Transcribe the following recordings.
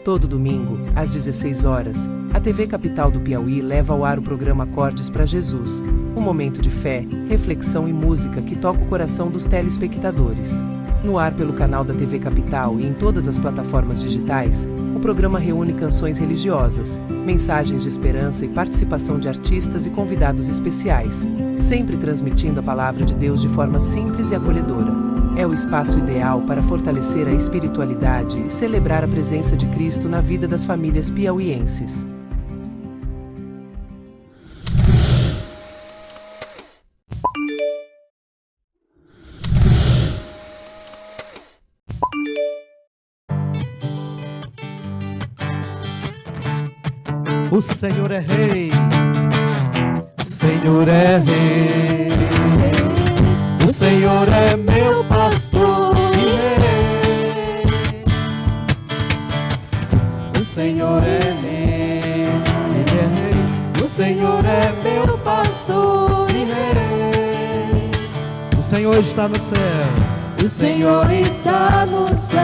Todo domingo, às 16 horas, a TV Capital do Piauí leva ao ar o programa Acordes para Jesus, um momento de fé, reflexão e música que toca o coração dos telespectadores. No ar pelo canal da TV Capital e em todas as plataformas digitais, o programa reúne canções religiosas, mensagens de esperança e participação de artistas e convidados especiais, sempre transmitindo a palavra de Deus de forma simples e acolhedora. É o espaço ideal para fortalecer a espiritualidade e celebrar a presença de Cristo na vida das famílias piauienses. O Senhor é Rei, o Senhor é Rei, o Senhor é meu pastor e Rei, o Senhor é Rei, Ele é Rei, o Senhor é meu pastor e Rei, o Senhor está no céu, o Senhor está no céu,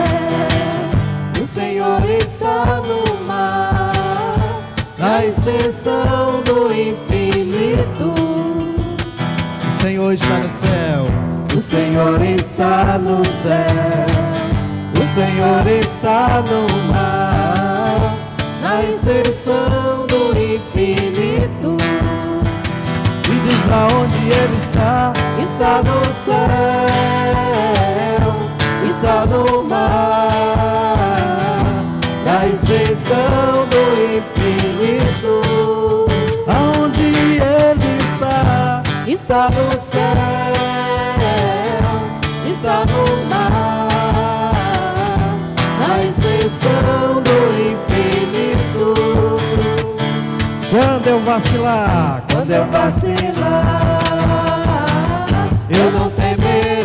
o Senhor está no mar. Na extensão do infinito, o Senhor está no céu, o Senhor está no céu, o Senhor está no mar. Na extensão do infinito, e diz aonde Ele está. Está no céu, está no mar. Na extensão do infinito, Aonde Ele está. está no céu, está no mar. Na extensão do infinito, Quando eu vacilar, quando eu vacilar, eu não temerei,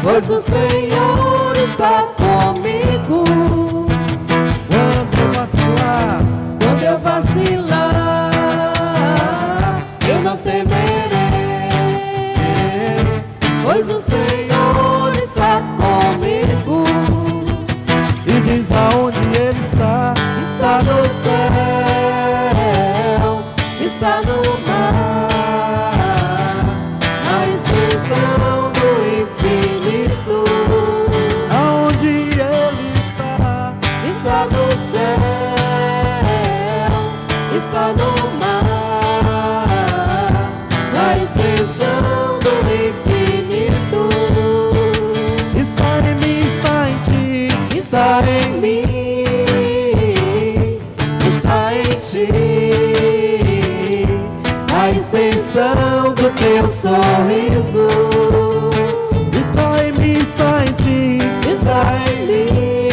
pois o Senhor está comigo. Quando eu vacilar, Quando eu vacilar, eu não temerei, pois o Senhor está comigo. e diz aonde Ele está. Está no céu, está no mar. Na extensão do infinito, Aonde Ele está. está no céu, está no mar. Na extensão do infinito, Está em mim, está em ti. está em mim, está em ti. Na extensão do teu sorriso, Está em mim, está em ti. está em mim,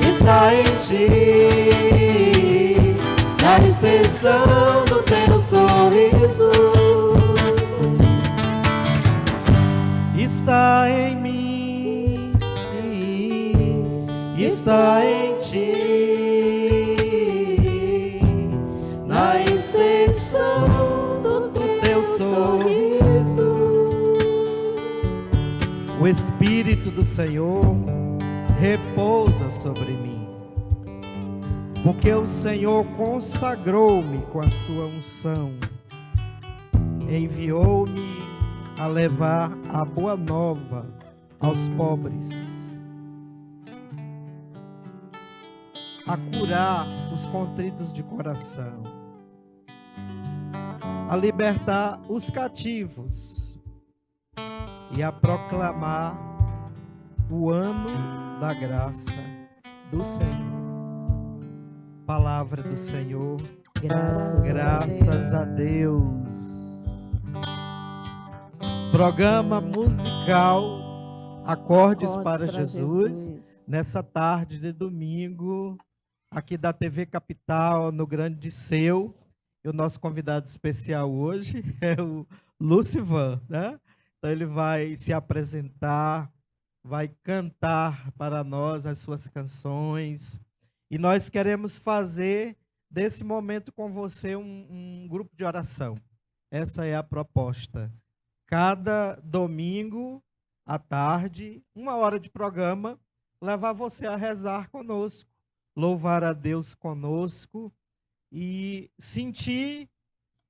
está em ti. Na extensão do teu sorriso, Está em mim, está em ti. na extensão do teu sorriso. O Espírito do Senhor repousa sobre mim, porque o Senhor consagrou-me com a sua unção, enviou-me a levar a boa nova aos pobres, a curar os contritos de coração, a libertar os cativos e a proclamar o ano da graça do Senhor. Palavra do Senhor. Graças a Deus. Programa musical Acordes para Jesus, nessa tarde de domingo, aqui da TV Capital, no Grande Disseu. E o nosso convidado especial hoje é o Lucivan, né? Então ele vai se apresentar, vai cantar para nós as suas canções. E nós queremos fazer desse momento com você um grupo de oração. Essa é a proposta. Cada domingo à tarde, 1 hora de programa, levar você a rezar conosco, louvar a Deus conosco e sentir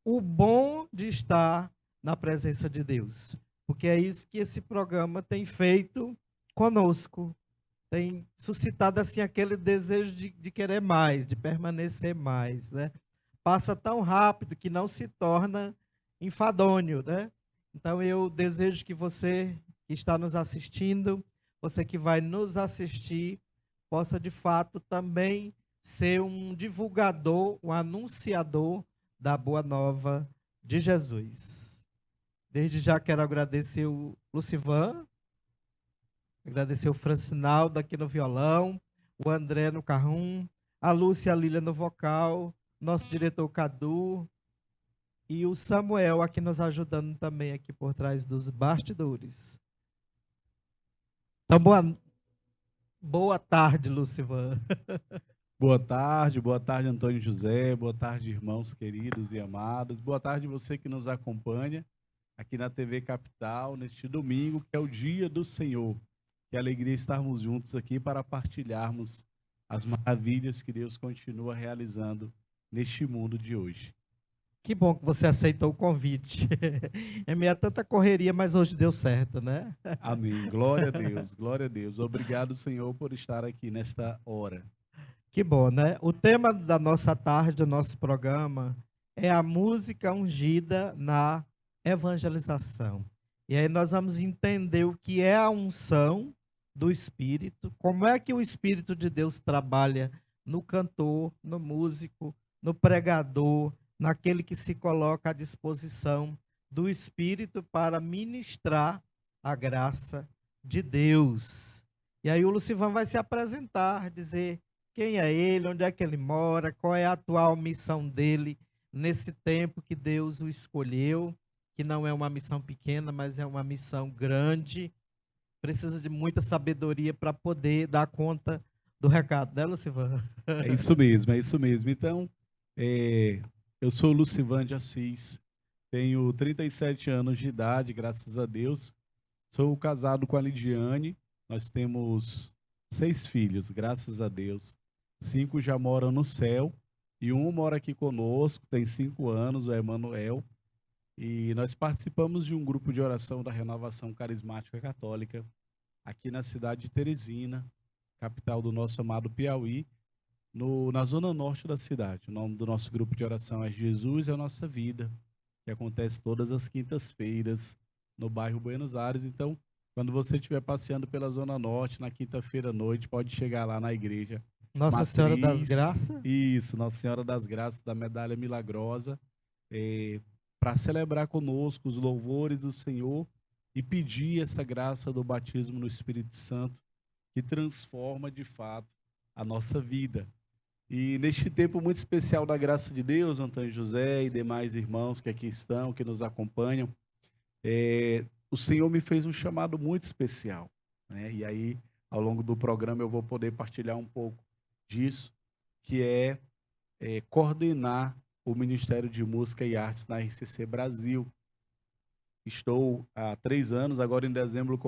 o bom de estar na presença de Deus. Porque é isso que esse programa tem feito conosco. Tem suscitado assim aquele desejo de querer mais, de permanecer mais, né? Passa tão rápido que não se torna enfadonho, né? Então eu desejo que você que está nos assistindo, você que vai nos assistir, possa de fato também ser um divulgador, um anunciador da boa nova de Jesus. Desde já quero agradecer o Lucivan, agradecer o Francinaldo aqui no violão, o André no carrum, a Lúcia e a Lília no vocal, nosso diretor Cadu e o Samuel aqui nos ajudando também aqui por trás dos bastidores. Então, boa tarde, Lucivan. Boa tarde, Antônio José, boa tarde, irmãos queridos e amados, boa tarde você que nos acompanha aqui na TV Capital, neste domingo, que é o dia do Senhor. Que alegria estarmos juntos aqui para partilharmos as maravilhas que Deus continua realizando neste mundo de hoje. Que bom que você aceitou o convite. É meio tanta correria, mas hoje deu certo, né? Amém. Glória a Deus, glória a Deus. Obrigado, Senhor, por estar aqui nesta hora. Que bom, né? O tema da nossa tarde, do nosso programa, é a música ungida na evangelização. E aí nós vamos entender o que é a unção do Espírito, como é que o Espírito de Deus trabalha no cantor, no músico, no pregador, naquele que se coloca à disposição do Espírito para ministrar a graça de Deus. E aí o Lucivan vai se apresentar, dizer quem é ele, onde é que ele mora, qual é a atual missão dele nesse tempo que Deus o escolheu, que não é uma missão pequena, mas é uma missão grande. Precisa de muita sabedoria para poder dar conta do recado, né, Lucivan? É isso mesmo, é isso mesmo. Então, eu sou Lucivan de Assis, tenho 37 anos de idade, graças a Deus. Sou casado com a Lidiane, nós temos 6 filhos, graças a Deus. 5 já moram no céu e um mora aqui conosco, tem 5 anos, o Emanuel. E nós participamos de um grupo de oração da Renovação Carismática Católica aqui na cidade de Teresina, capital do nosso amado Piauí, na zona norte da cidade. O nome do nosso grupo de oração é Jesus é a Nossa Vida, que acontece todas as quintas-feiras no bairro Buenos Aires. Então, quando você estiver passeando pela zona norte, na quinta-feira à noite, pode chegar lá na igreja Nossa Matriz, Senhora das Graças? Isso, Nossa Senhora das Graças, da Medalha Milagrosa, para celebrar conosco os louvores do Senhor e pedir essa graça do batismo no Espírito Santo, que transforma de fato a nossa vida. E neste tempo muito especial da graça de Deus, Antônio José e demais irmãos que aqui estão, que nos acompanham, o Senhor me fez um chamado muito especial, né? E aí, ao longo do programa, eu vou poder partilhar um pouco disso, que é coordenar o Ministério de Música e Artes na RCC Brasil. Estou há 3 anos, agora em dezembro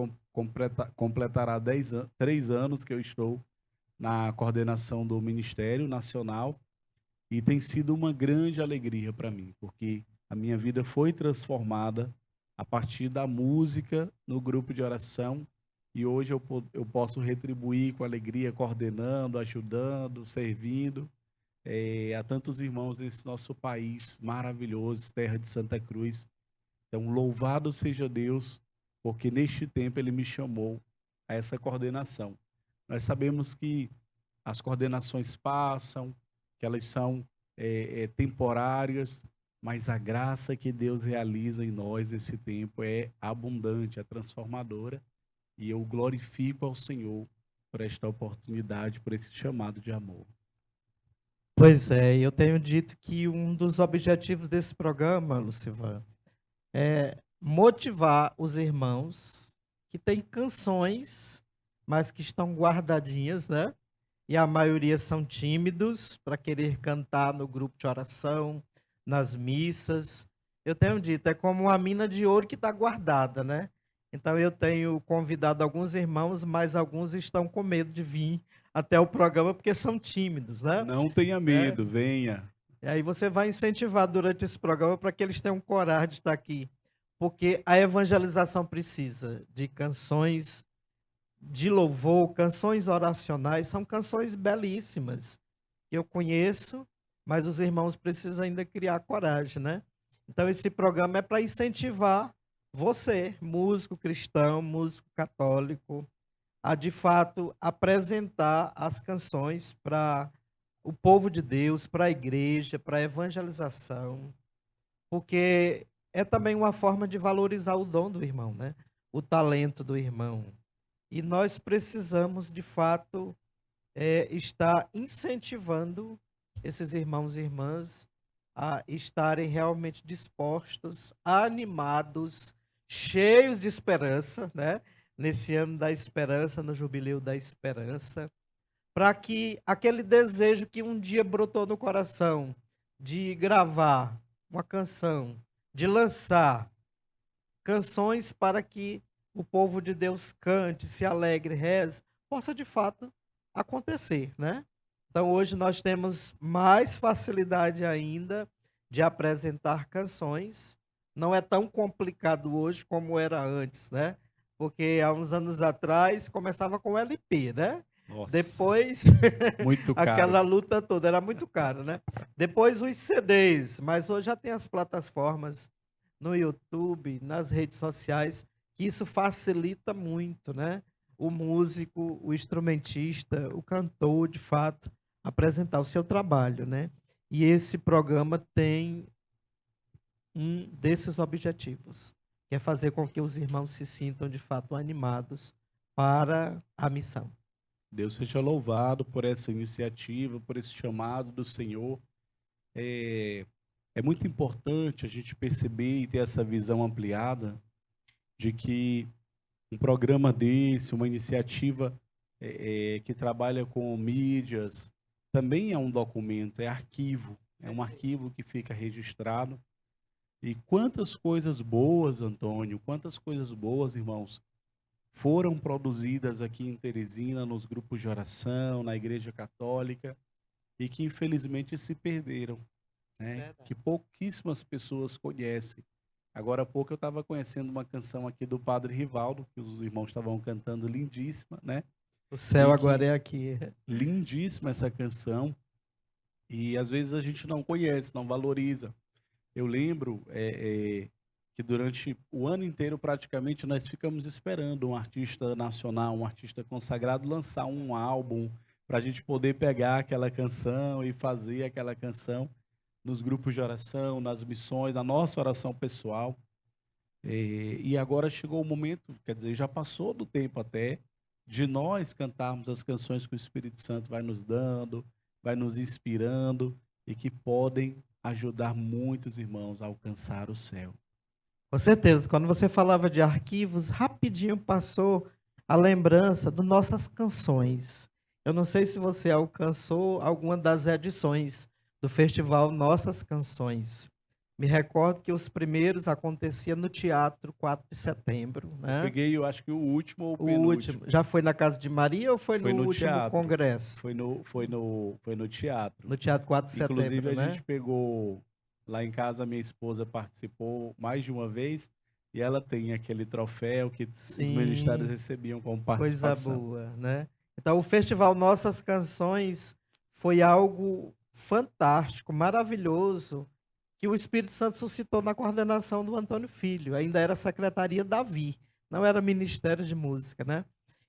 completará 3 anos que eu estou na coordenação do Ministério Nacional e tem sido uma grande alegria para mim, porque a minha vida foi transformada a partir da música no grupo de oração e hoje eu posso retribuir com alegria, coordenando, ajudando, servindo a tantos irmãos nesse nosso país maravilhoso, terra de Santa Cruz. Então, louvado seja Deus, porque neste tempo Ele me chamou a essa coordenação. Nós sabemos que as coordenações passam, que elas são temporárias, mas a graça que Deus realiza em nós nesse tempo é abundante, é transformadora, e eu glorifico ao Senhor por esta oportunidade, por esse chamado de amor. Pois é, eu tenho dito que um dos objetivos desse programa, Lucivan, é motivar os irmãos que têm canções, mas que estão guardadinhas, né? E a maioria são tímidos para querer cantar no grupo de oração, nas missas. Eu tenho dito, é como uma mina de ouro que está guardada, né? Então eu tenho convidado alguns irmãos, mas alguns estão com medo de vir até o programa porque são tímidos, né? Não tenha Né? medo, venha. E aí você vai incentivar durante esse programa para que eles tenham coragem de estar aqui. Porque a evangelização precisa de canções de louvor, canções oracionais, são canções belíssimas que eu conheço, mas os irmãos precisam ainda criar coragem, né? Então esse programa é para incentivar você, músico cristão, músico católico, a de fato apresentar as canções para o povo de Deus, para a igreja, para a evangelização, porque é também uma forma de valorizar o dom do irmão, né? O talento do irmão. E nós precisamos, de fato, estar incentivando esses irmãos e irmãs a estarem realmente dispostos, animados, cheios de esperança, né? Nesse ano da esperança, no jubileu da esperança, para que aquele desejo que um dia brotou no coração de gravar uma canção, de lançar canções para que o povo de Deus cante, se alegre, reze, possa de fato acontecer, né? Então hoje nós temos mais facilidade ainda de apresentar canções. Não é tão complicado hoje como era antes, né? Porque há uns anos atrás começava com LP, né? Nossa, Depois, muito caro. aquela luta toda, era muito caro, né? Depois os CDs, mas hoje já tem as plataformas no YouTube, nas redes sociais, que isso facilita muito, né? O músico, o instrumentista, o cantor, de fato, apresentar o seu trabalho, né? E esse programa tem um desses objetivos, que é fazer com que os irmãos se sintam, de fato, animados para a missão. Deus seja louvado por essa iniciativa, por esse chamado do Senhor. É muito importante a gente perceber e ter essa visão ampliada de que um programa desse, uma iniciativa que trabalha com mídias, também é um documento, é arquivo, é um arquivo que fica registrado. E quantas coisas boas, Antônio, quantas coisas boas, irmãos, foram produzidas aqui em Teresina, nos grupos de oração, na Igreja Católica, e que infelizmente se perderam, né? Que pouquíssimas pessoas conhecem. Agora há pouco eu estava conhecendo uma canção aqui do Padre Rivaldo, que os irmãos estavam cantando, lindíssima, né? O céu agora é aqui. Lindíssima essa canção, e às vezes a gente não conhece, não valoriza. Eu lembro que durante o ano inteiro, praticamente, nós ficamos esperando um artista nacional, um artista consagrado, lançar um álbum para a gente poder pegar aquela canção e fazer aquela canção nos grupos de oração, nas missões, na nossa oração pessoal. E agora chegou o momento, quer dizer, já passou do tempo até, de nós cantarmos as canções que o Espírito Santo vai nos dando, vai nos inspirando e que podem ajudar muitos irmãos a alcançar o céu. Com certeza, quando você falava de arquivos, rapidinho passou a lembrança das nossas canções. Eu não sei se você alcançou alguma das edições do festival Nossas Canções. Me recordo que os primeiros aconteciam no Teatro 4 de Setembro. Né? Eu peguei, eu acho que o último ou o penúltimo. Último. Já foi na Casa de Maria ou foi no último teatro. Congresso? Foi no teatro. No Teatro 4 de Setembro, inclusive, né? A gente pegou, lá em casa, minha esposa participou mais de uma vez, e ela tem aquele troféu que Sim. Os ministérios recebiam como participação. Coisa boa, né? Então, o Festival Nossas Canções foi algo fantástico, maravilhoso, que o Espírito Santo suscitou na coordenação do Antônio Filho. Ainda era Secretaria Davi, não era Ministério de Música, né?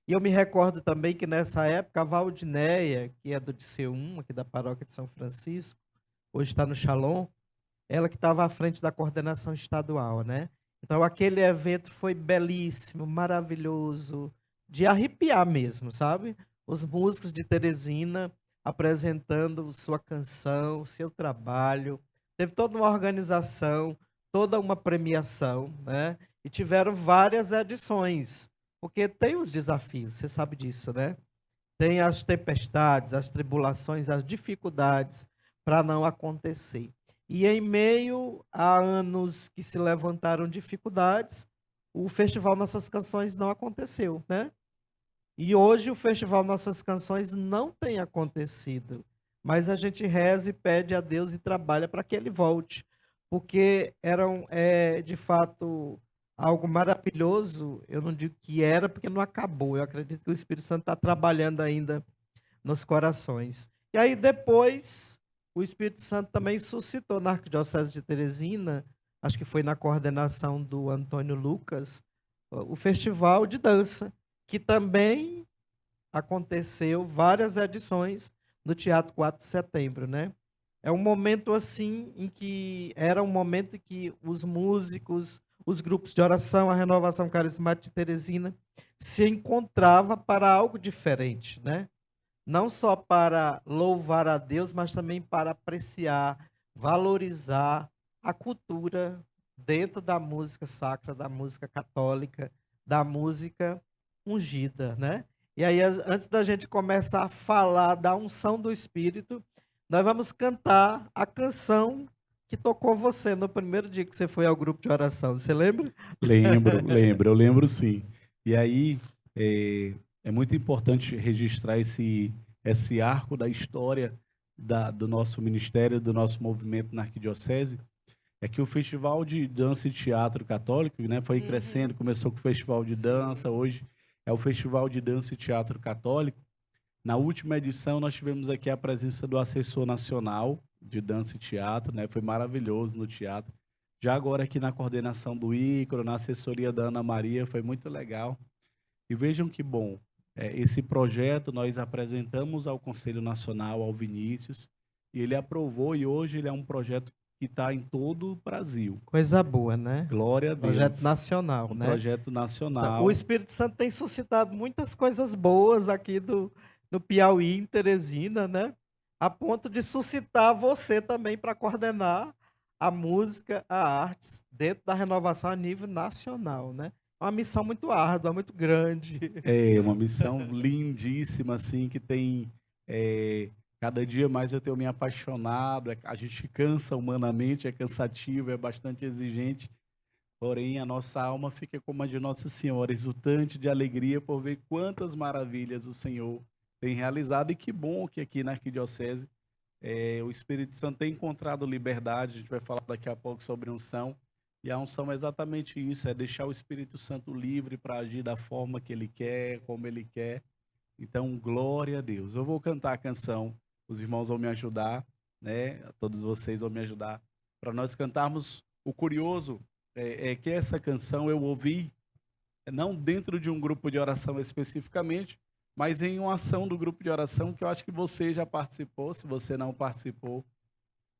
E eu me recordo também que nessa época a Valdinéia, que é do DC1, aqui da paróquia de São Francisco, hoje está no Shalom, ela que estava à frente da coordenação estadual, né? Então aquele evento foi belíssimo, maravilhoso, de arrepiar mesmo, sabe? Os músicos de Teresina apresentando sua canção, seu trabalho. Teve toda uma organização, toda uma premiação, né? E tiveram várias edições, porque tem os desafios, você sabe disso, né? Tem as tempestades, as tribulações, as dificuldades para não acontecer. E em meio a anos que se levantaram dificuldades, o Festival Nossas Canções não aconteceu, né? E hoje o Festival Nossas Canções não tem acontecido, mas a gente reza e pede a Deus e trabalha para que ele volte, porque de fato, algo maravilhoso. Eu não digo que era, porque não acabou. Eu acredito que o Espírito Santo está trabalhando ainda nos corações. E aí depois, o Espírito Santo também suscitou na Arquidiocese de Teresina, acho que foi na coordenação do Antônio Lucas, o Festival de Dança, que também aconteceu várias edições no Teatro 4 de Setembro, né? É um momento assim em que era um momento em que os músicos, os grupos de oração, a Renovação Carismática de Teresina se encontrava para algo diferente, né? Não só para louvar a Deus, mas também para apreciar, valorizar a cultura dentro da música sacra, da música católica, da música ungida, né? E aí, antes da gente começar a falar da unção do Espírito, nós vamos cantar a canção que tocou você no primeiro dia que você foi ao grupo de oração. Você lembra? Eu lembro sim. E aí, é muito importante registrar esse arco da história do nosso ministério, do nosso movimento na Arquidiocese. É que o Festival de Dança e Teatro Católico, né, foi crescendo, começou com o Festival de Dança, hoje é o Festival de Dança e Teatro Católico. Na última edição, nós tivemos aqui a presença do assessor nacional de dança e teatro, né? Foi maravilhoso no teatro. Já agora aqui na coordenação do Ícaro, na assessoria da Ana Maria, foi muito legal. E vejam que bom, esse projeto nós apresentamos ao Conselho Nacional, ao Vinícius, e ele aprovou, e hoje ele é um projeto que está em todo o Brasil. Coisa boa, né? Glória a Deus. Projeto nacional, um né? Projeto nacional. Então, o Espírito Santo tem suscitado muitas coisas boas aqui no Piauí, em Teresina, né? A ponto de suscitar você também para coordenar a música, a artes, dentro da renovação a nível nacional, né? Uma missão muito árdua, muito grande. É uma missão lindíssima, assim, que tem... cada dia mais eu tenho me apaixonado, a gente cansa humanamente, é cansativo, é bastante exigente, porém a nossa alma fica como a de Nossa Senhora, exultante de alegria por ver quantas maravilhas o Senhor tem realizado, e que bom que aqui na Arquidiocese o Espírito Santo tem encontrado liberdade. A gente vai falar daqui a pouco sobre unção, e a unção é exatamente isso, é deixar o Espírito Santo livre para agir da forma que ele quer, como ele quer. Então, glória a Deus. Eu vou cantar a canção, os irmãos vão me ajudar, né? Todos vocês vão me ajudar, para nós cantarmos. O curioso é que essa canção eu ouvi, não dentro de um grupo de oração especificamente, mas em uma ação do grupo de oração que eu acho que você já participou. Se você não participou,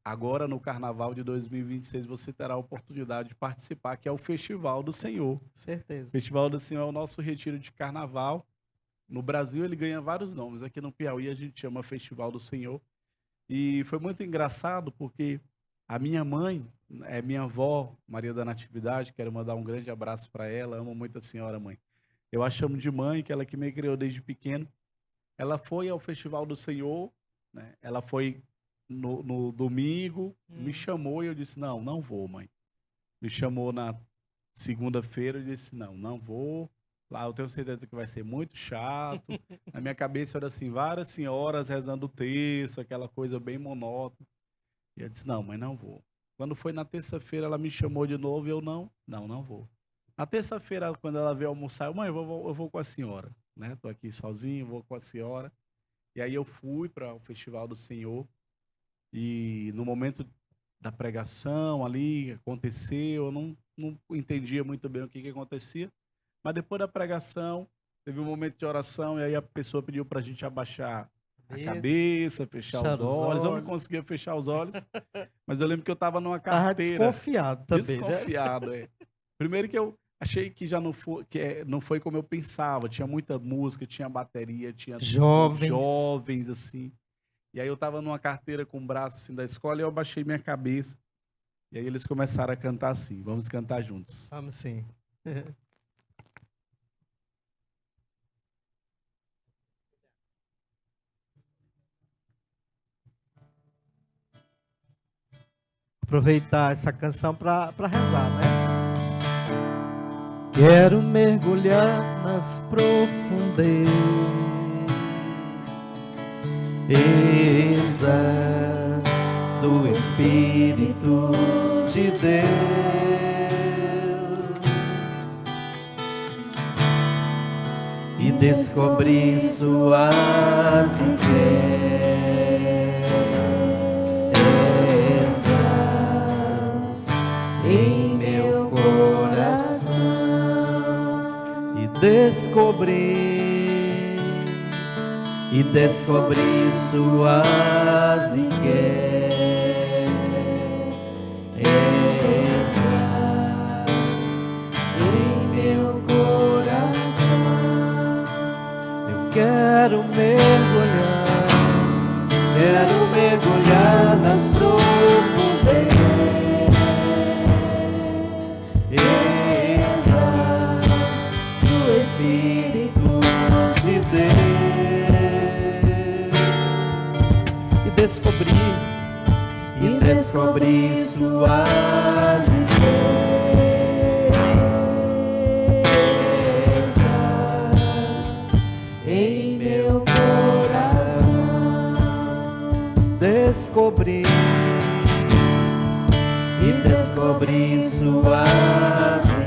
agora no Carnaval de 2026 você terá a oportunidade de participar, que é o Festival do Senhor. Certeza. O Festival do Senhor é o nosso retiro de Carnaval. No Brasil ele ganha vários nomes. Aqui no Piauí a gente chama Festival do Senhor. E foi muito engraçado porque a minha mãe, minha avó, Maria da Natividade, quero mandar um grande abraço para ela, amo muito a senhora, mãe. Eu a chamo de mãe, que ela que me criou desde pequeno. Ela foi ao Festival do Senhor, né? Ela foi no domingo, me chamou e eu disse, não vou, mãe. Me chamou na segunda-feira, eu disse, não vou. Lá eu tenho certeza que vai ser muito chato. Na minha cabeça era assim, várias senhoras rezando o terço, aquela coisa bem monótona. E eu disse, não, mãe, não vou. Quando foi na terça-feira, ela me chamou de novo e eu não vou. Na terça-feira, quando ela veio almoçar, mãe, eu vou com a senhora, né? Tô aqui sozinho, vou com a senhora. E aí eu fui para o Festival do Senhor, e no momento da pregação ali, aconteceu, eu não entendia muito bem o que acontecia, mas depois da pregação, teve um momento de oração, e aí a pessoa pediu para a gente abaixar a cabeça, fechar os olhos. Eu não conseguia fechar os olhos, mas eu lembro que eu estava numa carteira. Tava desconfiado também, desconfiado, né? Primeiro que eu achei que já não foi como eu pensava. Tinha muita música, tinha bateria, tinha jovens assim. E aí eu tava numa carteira com o braço assim da escola e eu abaixei minha cabeça. E aí eles começaram a cantar assim. Vamos cantar juntos. Vamos sim. Aproveitar essa canção para rezar, né? Quero mergulhar nas profundezas do Espírito de Deus e descobrir suas riquezas em meu coração e descobrir suas riquezas em meu coração. Eu quero mergulhar nas profundezas do Espírito de Deus e descobrir suas riquezas em meu coração. Descobrir suas riquezas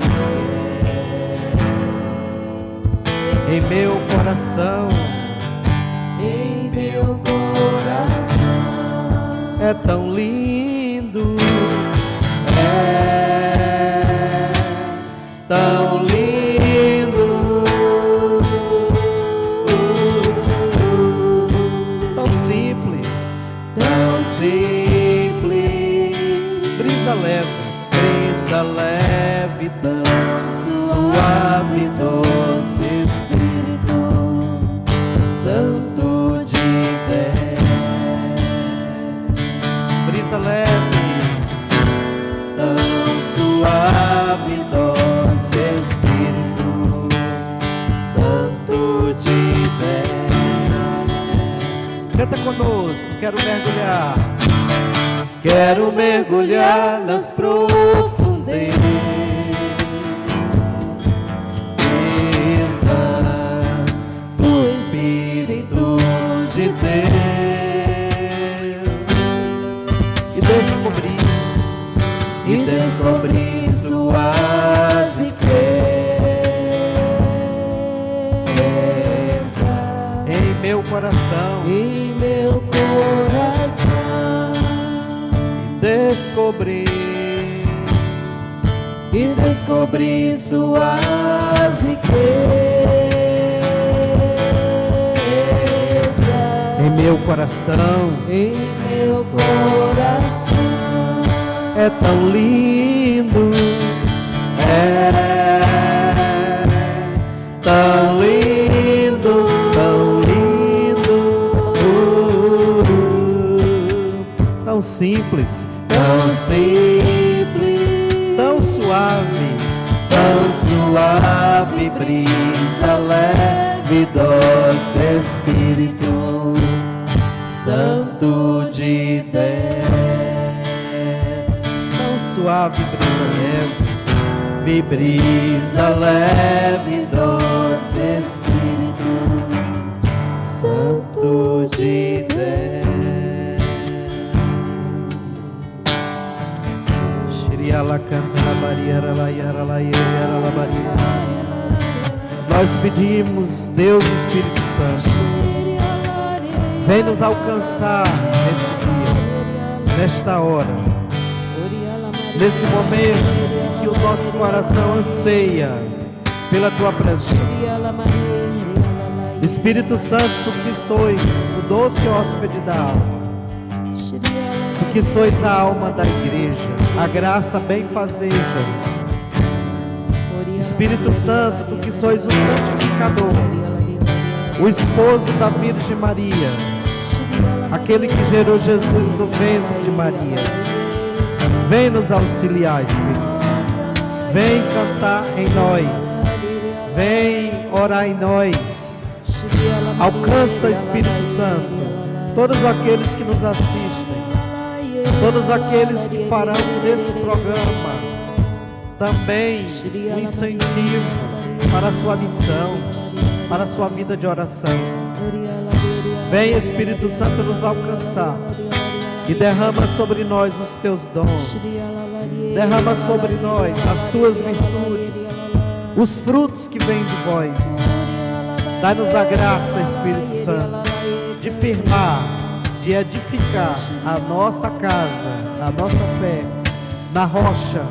em meu coração. Em meu coração é tão lindo, é tão lindo, tão simples, brisa leve, tão suave, doce Espírito Santo de Deus. Brisa leve, tão suave, doce Espírito Santo de Deus. Canta conosco, quero mergulhar nas profundezas do Espírito de Deus e descobrir suas riquezas em meu coração, e descobrir suas riquezas em meu coração, é tão lindo, é tão lindo, tão simples, tão suave, brisa leve, doce Espírito Santo de Deus. Tão suave, brisa leve, doce Espírito Santo de Deus. Nós pedimos, Deus Espírito Santo, vem nos alcançar nesse dia, nesta hora, nesse momento em que o nosso coração anseia pela Tua presença. Espírito Santo, Tu que sois o doce hóspede da alma, Tu que sois a alma da igreja, a graça benfazeja. Espírito Santo, Tu que sois o santificador, o esposo da Virgem Maria, aquele que gerou Jesus no ventre de Maria. Vem nos auxiliar, Espírito Santo. Vem cantar em nós. Vem orar em nós. Alcança, Espírito Santo, todos aqueles que nos assistem, todos aqueles que farão desse programa também um incentivo para a sua missão, para a sua vida de oração. Vem, Espírito Santo, nos alcançar e derrama sobre nós os teus dons, derrama sobre nós as tuas virtudes, os frutos que vêm de vós. Dá-nos a graça, Espírito Santo, de firmar, de edificar a nossa casa, a nossa fé na rocha.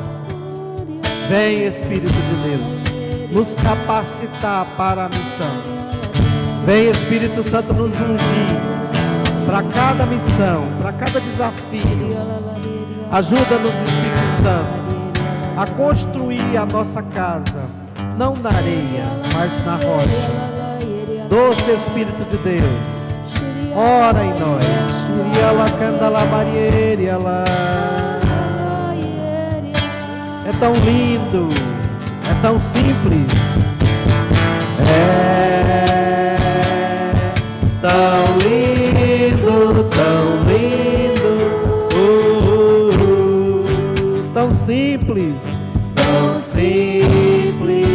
Vem, Espírito de Deus, nos capacitar para a missão. Vem, Espírito Santo, nos ungir para cada missão, para cada desafio. Ajuda-nos, Espírito Santo, a construir a nossa casa, não na areia, mas na rocha. Doce Espírito de Deus, ora em nós. É tão lindo, é tão simples, é tão lindo, tão simples, tão simples.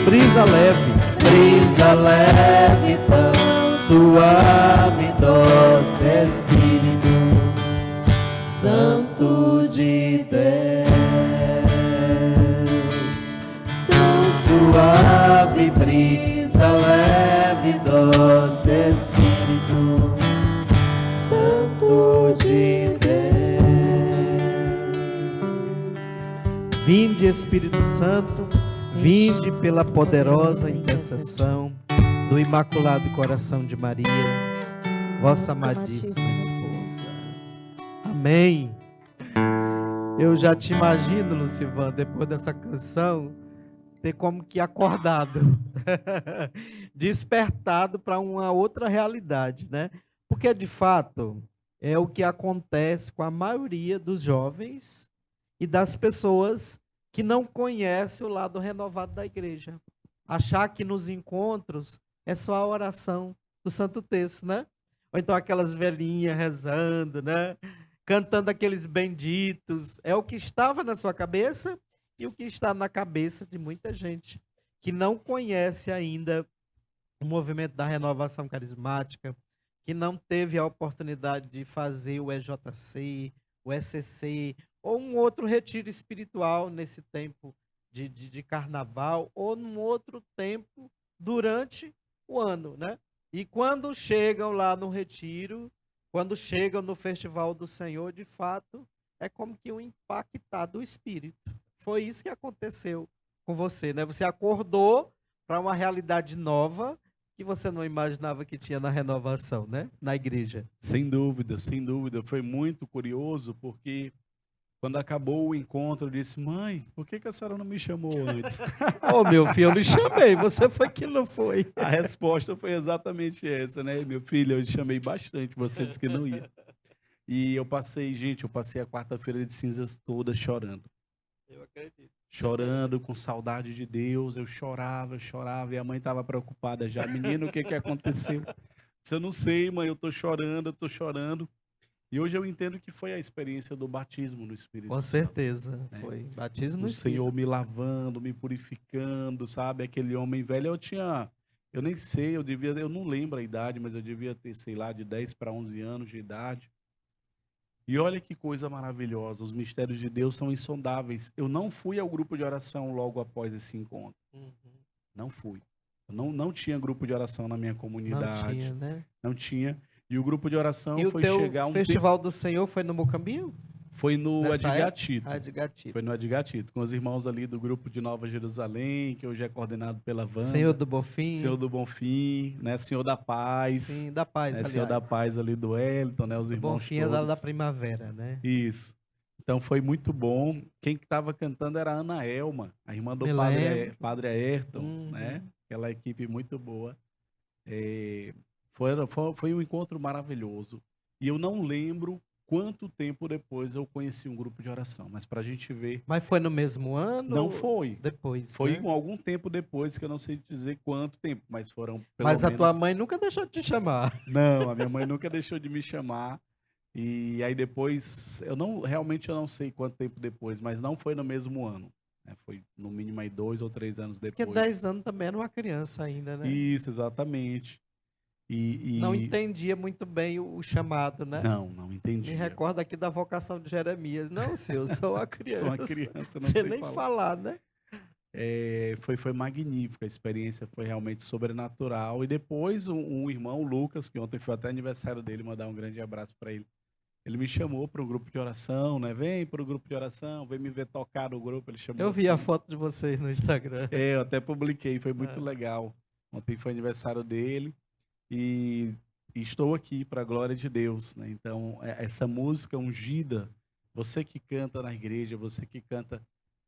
Brisa leve, tão suave, doce Espírito Santo de Deus. Tão suave, brisa leve, doce Espírito Santo de Deus. Vinde, Espírito Santo, vinde pela poderosa intercessão do Imaculado Coração de Maria, vossa amadíssima esposa. Amém. Eu já te imagino, Lucivan, depois dessa canção, ter como que acordado, despertado para uma outra realidade, né? Porque, de fato, é o que acontece com a maioria dos jovens e das pessoas que não conhecem o lado renovado da igreja. Achar que nos encontros é só a oração do Santo Terço, né? Ou então aquelas velhinhas rezando, né? Cantando aqueles benditos. É o que estava na sua cabeça e o que está na cabeça de muita gente que não conhece ainda o movimento da renovação carismática, que não teve a oportunidade de fazer o EJC, o ECC, ou um outro retiro espiritual nesse tempo de carnaval, ou num outro tempo durante o ano, né? E quando chegam lá no retiro, quando chegam no Festival do Senhor, de fato, é como que um impactar do Espírito. Foi isso que aconteceu com você, né? Você acordou para uma realidade nova que você não imaginava que tinha na renovação, né? Na igreja. Sem dúvida, sem dúvida. Foi muito curioso, porque quando acabou o encontro, eu disse: mãe, por que a senhora não me chamou antes? Ô, meu filho, eu lhe chamei, você foi que não foi. A resposta foi exatamente essa, né? Meu filho, eu te chamei bastante, você disse que não ia. E eu passei a quarta-feira de cinzas toda chorando. Eu acredito. Chorando, com saudade de Deus, eu chorava, e a mãe estava preocupada já. Menino, o que aconteceu? Eu não sei, mãe, eu tô chorando. E hoje eu entendo que foi a experiência do batismo no Espírito Santo. Com certeza, né? Foi batismo no Espírito. O Senhor me lavando, me purificando, sabe? Aquele homem velho, eu nem sei, eu não lembro a idade, mas eu devia ter, sei lá, de 10 para 11 anos de idade. E olha que coisa maravilhosa, os mistérios de Deus são insondáveis. Eu não fui ao grupo de oração logo após esse encontro. Não fui. Eu não tinha grupo de oração na minha comunidade. Não tinha, né? Não tinha. E o grupo de oração e foi chegar o Festival do Senhor foi no Mocambinho? Foi no Adigatito. Foi no Adigatito, com os irmãos ali do grupo de Nova Jerusalém, que hoje é coordenado pela Wanda. Senhor do Bonfim. Senhor do Bonfim, né? Senhor da Paz. Sim, da Paz, né? aliás. Senhor da Paz ali do Wellington, né? Os irmãos Bonfim todos. É da primavera, né? Isso. Então foi muito bom. Quem estava cantando era a Ana Elma, a irmã do Padre Ayrton, né? Aquela equipe muito boa. Foi um encontro maravilhoso. E eu não lembro quanto tempo depois eu conheci um grupo de oração, mas para a gente ver. Mas foi no mesmo ano? Não foi. Depois. Foi né? algum tempo depois, que eu não sei dizer quanto tempo, mas foram pelo menos. Mas a tua mãe nunca deixou de te chamar. Não, a minha mãe nunca deixou de me chamar. E aí depois, realmente eu não sei quanto tempo depois, mas não foi no mesmo ano. né? Foi no mínimo aí 2 ou 3 anos Porque depois. 10 anos também era uma criança ainda, né? Isso, exatamente. Não entendia muito bem o chamado, né? Não Me entendia. recordo aqui da vocação de Jeremias. Não, senhor, eu sou uma Sou uma criança. criança, não Você sei nem falar. falar, né? Foi magnífico, a experiência foi realmente sobrenatural. E depois um irmão, o Lucas, que ontem foi até aniversário dele, mandar um grande abraço para ele. Ele me chamou para um grupo de oração, né? Vem para o grupo de oração, vem me ver tocar no grupo. Ele chamou Eu vi a assim. foto de vocês no Instagram. Eu até publiquei, foi muito legal. Ontem foi aniversário dele e estou aqui para a glória de Deus, né? Então, essa música ungida, você que canta na igreja, você que canta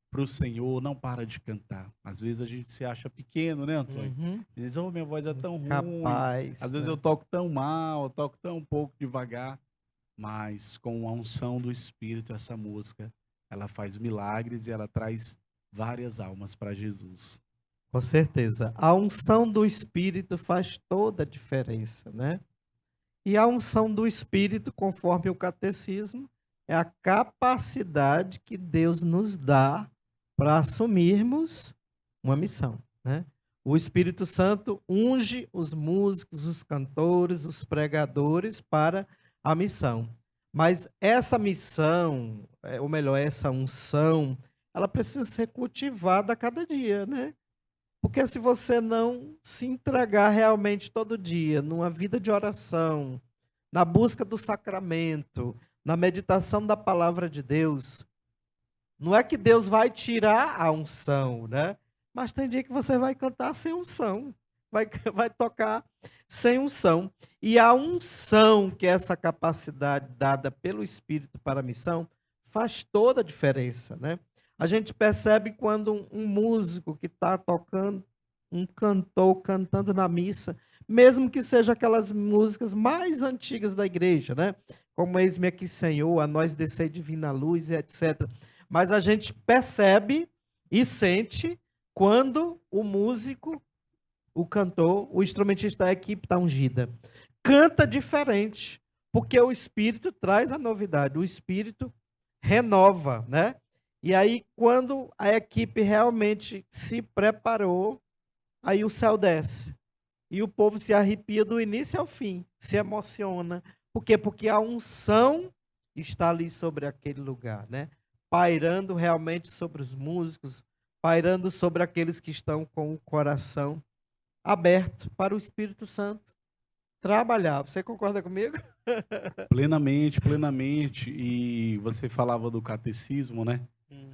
para o Senhor, não para de cantar. Às vezes a gente se acha pequeno, né, Antônio? Uhum. Diz, oh, minha voz é tão ruim. Capaz. Às vezes eu toco tão mal, eu toco tão pouco devagar. Mas com a unção do Espírito, essa música, ela faz milagres e ela traz várias almas para Jesus. Com certeza. A unção do Espírito faz toda a diferença, né? E a unção do Espírito, conforme o catecismo, é a capacidade que Deus nos dá para assumirmos uma missão, né? O Espírito Santo unge os músicos, os cantores, os pregadores para a missão. Mas essa missão, ou melhor, essa unção, ela precisa ser cultivada a cada dia, né? Porque se você não se entregar realmente todo dia, numa vida de oração, na busca do sacramento, na meditação da palavra de Deus, não é que Deus vai tirar a unção, né? Mas tem dia que você vai cantar sem unção, vai tocar sem unção. E a unção, que é essa capacidade dada pelo Espírito para a missão, faz toda a diferença, né? A gente percebe quando um músico que está tocando, um cantor cantando na missa, mesmo que seja aquelas músicas mais antigas da igreja, né? Como Eis-me aqui, Senhor, a nós descei divina luz, e etc. Mas a gente percebe e sente quando o músico, o cantor, o instrumentista da equipe está ungida. Canta diferente, porque o Espírito traz a novidade, o Espírito renova, né? E aí, quando a equipe realmente se preparou, aí o céu desce. E o povo se arrepia do início ao fim, se emociona. Por quê? Porque a unção está ali sobre aquele lugar, né? Pairando realmente sobre os músicos, pairando sobre aqueles que estão com o coração aberto para o Espírito Santo trabalhar. Você concorda comigo? Plenamente, plenamente. E você falava do catecismo, né?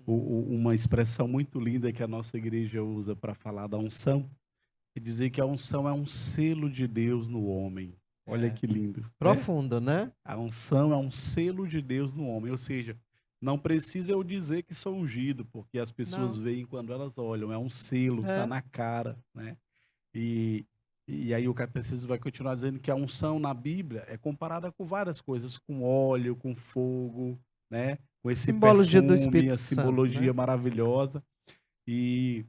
Uma expressão muito linda que a nossa igreja usa para falar da unção, é dizer que a unção é um selo de Deus no homem. Olha que lindo. Profundo, né? A unção é um selo de Deus no homem, ou seja, não precisa eu dizer que sou ungido, porque as pessoas veem quando elas olham, é um selo, está na cara, né? E aí o catecismo vai continuar dizendo que a unção na Bíblia é comparada com várias coisas, com óleo, com fogo, né? Com esse simbologia perfume, do Espírito a simbologia Santo, né? maravilhosa. E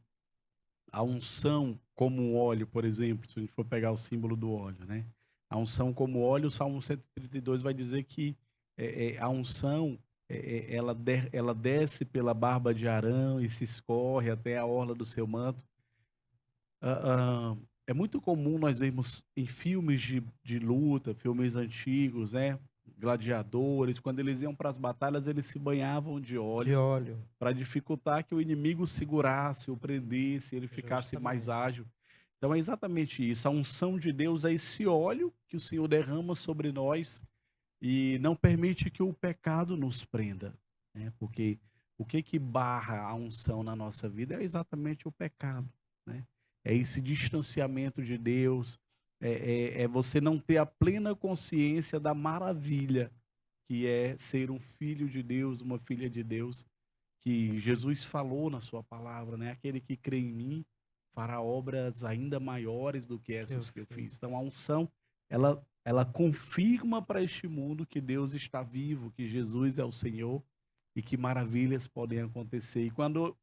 a unção como óleo, por exemplo, se a gente for pegar o símbolo do óleo, né? A unção como óleo, o Salmo 132 vai dizer que a unção, ela desce pela barba de Arão e se escorre até a orla do seu manto. É muito comum nós vermos em filmes de luta, filmes antigos, né? Gladiadores, quando eles iam para as batalhas, eles se banhavam de óleo para dificultar que o inimigo segurasse, o prendesse, ele ficasse mais ágil. Então é exatamente isso. A unção de Deus é esse óleo que o Senhor derrama sobre nós e não permite que o pecado nos prenda, né? Porque o que barra a unção na nossa vida é exatamente o pecado, né? É esse distanciamento de Deus, é você não ter a plena consciência da maravilha que é ser um filho de Deus, uma filha de Deus, que Jesus falou na sua palavra, né? Aquele que crê em mim fará obras ainda maiores do que essas que eu fiz. Então a unção, ela confirma para este mundo que Deus está vivo, que Jesus é o Senhor e que maravilhas podem acontecer. E quando